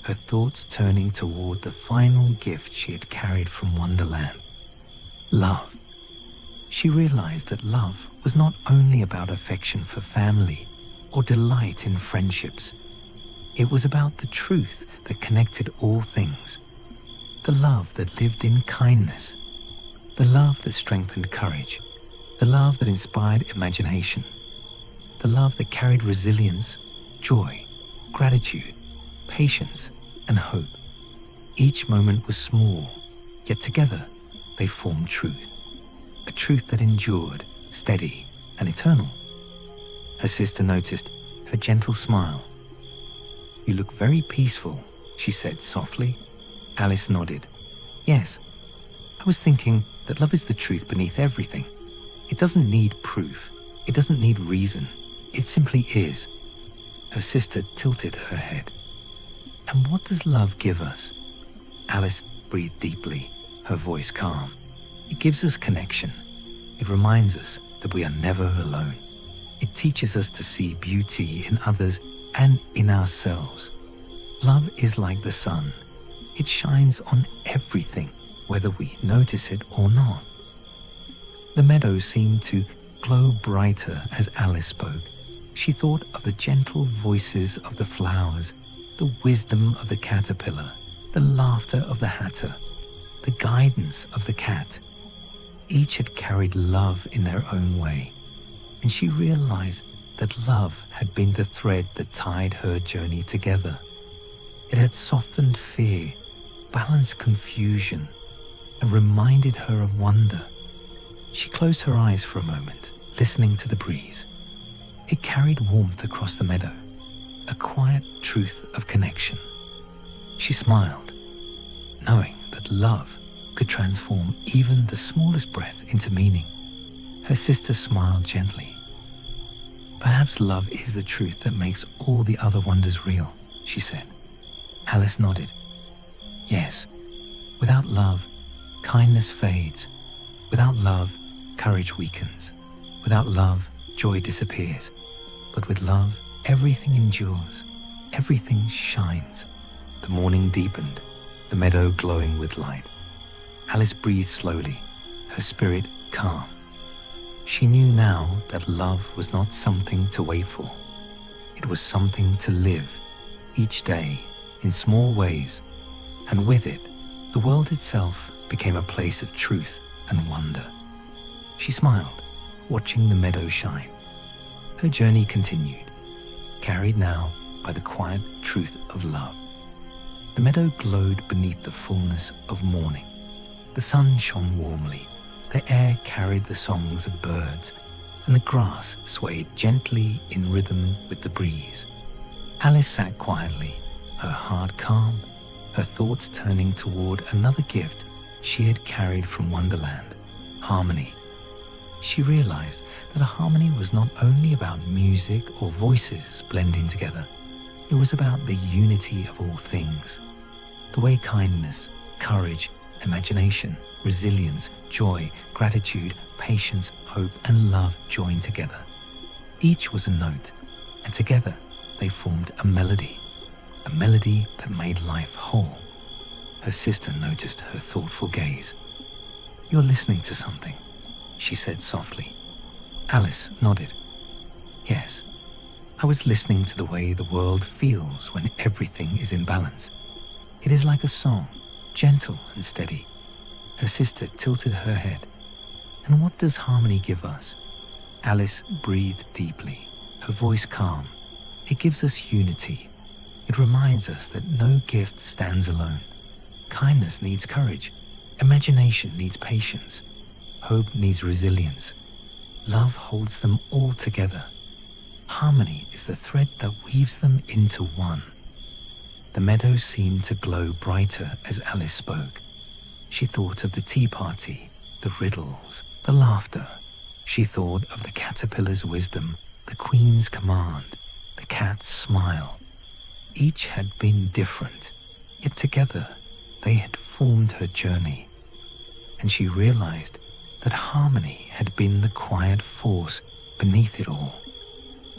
her thoughts turning toward the final gift she had carried from Wonderland. Love. She realized that love was not only about affection for family or delight in friendships. It was about the truth that connected all things. The love that lived in kindness. The love that strengthened courage. The love that inspired imagination. The love that carried resilience, joy, gratitude, patience, and hope. Each moment was small, yet together they formed truth. A truth that endured, steady, and eternal. Her sister noticed her gentle smile. "You look very peaceful," she said softly. Alice nodded. "Yes, I was thinking that love is the truth beneath everything. It doesn't need proof. It doesn't need reason. It simply is." Her sister tilted her head. "And what does love give us?" Alice breathed deeply, her voice calm. "It gives us connection. It reminds us that we are never alone. It teaches us to see beauty in others and in ourselves. Love is like the sun. It shines on everything, whether we notice it or not." The meadow seemed to glow brighter as Alice spoke. She thought of the gentle voices of the flowers, the wisdom of the caterpillar, the laughter of the hatter, the guidance of the cat. Each had carried love in their own way, and she realized that love had been the thread that tied her journey together. It had softened fear, balanced confusion, and reminded her of wonder. She closed her eyes for a moment, listening to the breeze. It carried warmth across the meadow, a quiet truth of connection. She smiled, knowing that love could transform even the smallest breath into meaning. Her sister smiled gently. "Perhaps love is the truth that makes all the other wonders real," she said. Alice nodded. "Yes, without love, kindness fades. Without love, courage weakens. Without love, joy disappears. But with love, everything endures. Everything shines." The morning deepened, the meadow glowing with light. Alice breathed slowly, her spirit calm. She knew now that love was not something to wait for. It was something to live each day in small ways, and with it, the world itself became a place of truth and wonder. She smiled, watching the meadow shine. Her journey continued, carried now by the quiet truth of love. The meadow glowed beneath the fullness of morning. The sun shone warmly, the air carried the songs of birds, and the grass swayed gently in rhythm with the breeze. Alice sat quietly, her heart calm, her thoughts turning toward another gift she had carried from Wonderland, harmony. She realized that a harmony was not only about music or voices blending together. It was about the unity of all things. The way kindness, courage, imagination, resilience, joy, gratitude, patience, hope, and love joined together. Each was a note, and together they formed a melody that made life whole. Her sister noticed her thoughtful gaze. "You're listening to something," she said softly. Alice nodded. "Yes, I was listening to the way the world feels when everything is in balance. It is like a song, gentle and steady." Her sister tilted her head. "And what does harmony give us?" Alice breathed deeply, her voice calm. "It gives us unity. It reminds us that no gift stands alone. Kindness needs courage. Imagination needs patience. Hope needs resilience. Love holds them all together. Harmony is the thread that weaves them into one." The meadow seemed to glow brighter as Alice spoke. She thought of the tea party, the riddles, the laughter. She thought of the caterpillar's wisdom, the queen's command, the cat's smile. Each had been different, yet together they had formed her journey. And she realized that harmony had been the quiet force beneath it all.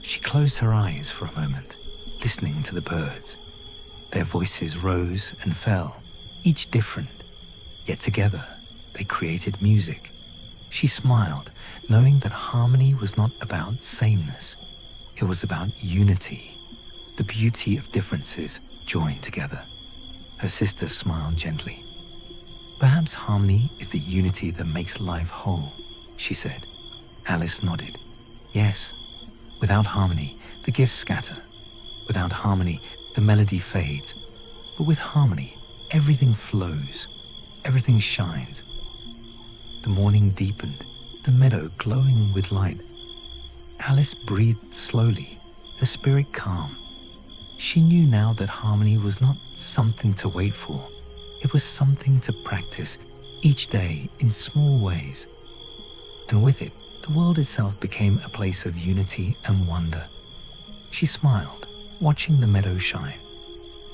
She closed her eyes for a moment, listening to the birds. Their voices rose and fell, each different, yet together they created music. She smiled, knowing that harmony was not about sameness. It was about unity, the beauty of differences joined together. Her sister smiled gently. "Perhaps harmony is the unity that makes life whole," she said. Alice nodded. "Yes, without harmony, the gifts scatter. Without harmony, the melody fades. But with harmony, everything flows, everything shines." The morning deepened, the meadow glowing with light. Alice breathed slowly, her spirit calm. She knew now that harmony was not something to wait for. It was something to practice each day in small ways. And with it, the world itself became a place of unity and wonder. She smiled, watching the meadow shine.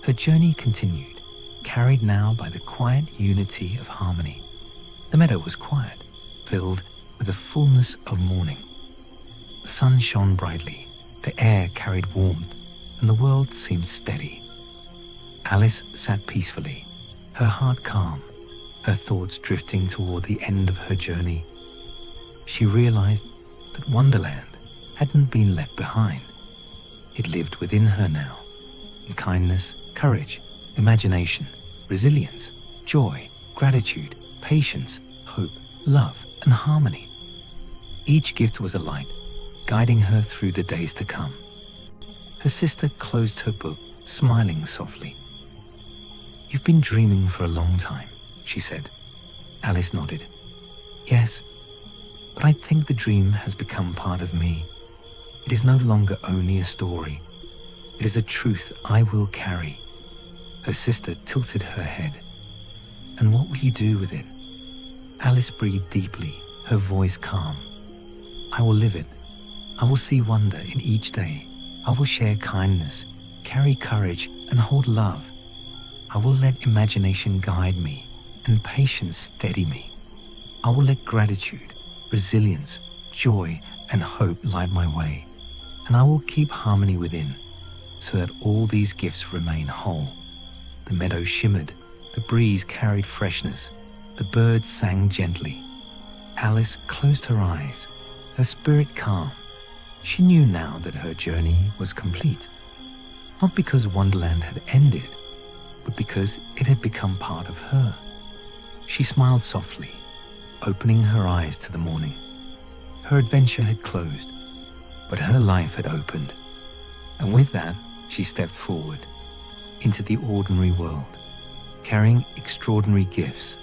Her journey continued, carried now by the quiet unity of harmony. The meadow was quiet, filled with the fullness of morning. The sun shone brightly, the air carried warmth, and the world seemed steady. Alice sat peacefully, her heart calm, her thoughts drifting toward the end of her journey. She realized that Wonderland hadn't been left behind. It lived within her now, in kindness, courage, imagination, resilience, joy, gratitude, patience, hope, love, and harmony. Each gift was a light, guiding her through the days to come. Her sister closed her book, smiling softly. "You've been dreaming for a long time," she said. Alice nodded. "Yes, but I think the dream has become part of me. It is no longer only a story. It is a truth I will carry." Her sister tilted her head. "And what will you do with it?" Alice breathed deeply, her voice calm. "I will live it. I will see wonder in each day. I will share kindness, carry courage, and hold love. I will let imagination guide me and patience steady me. I will let gratitude, resilience, joy, and hope light my way. And I will keep harmony within, so that all these gifts remain whole." The meadow shimmered, the breeze carried freshness, the birds sang gently. Alice closed her eyes, her spirit calm. She knew now that her journey was complete, not because Wonderland had ended, but because it had become part of her. She smiled softly, opening her eyes to the morning. Her adventure had closed, but her life had opened, and with that, she stepped forward into the ordinary world, carrying extraordinary gifts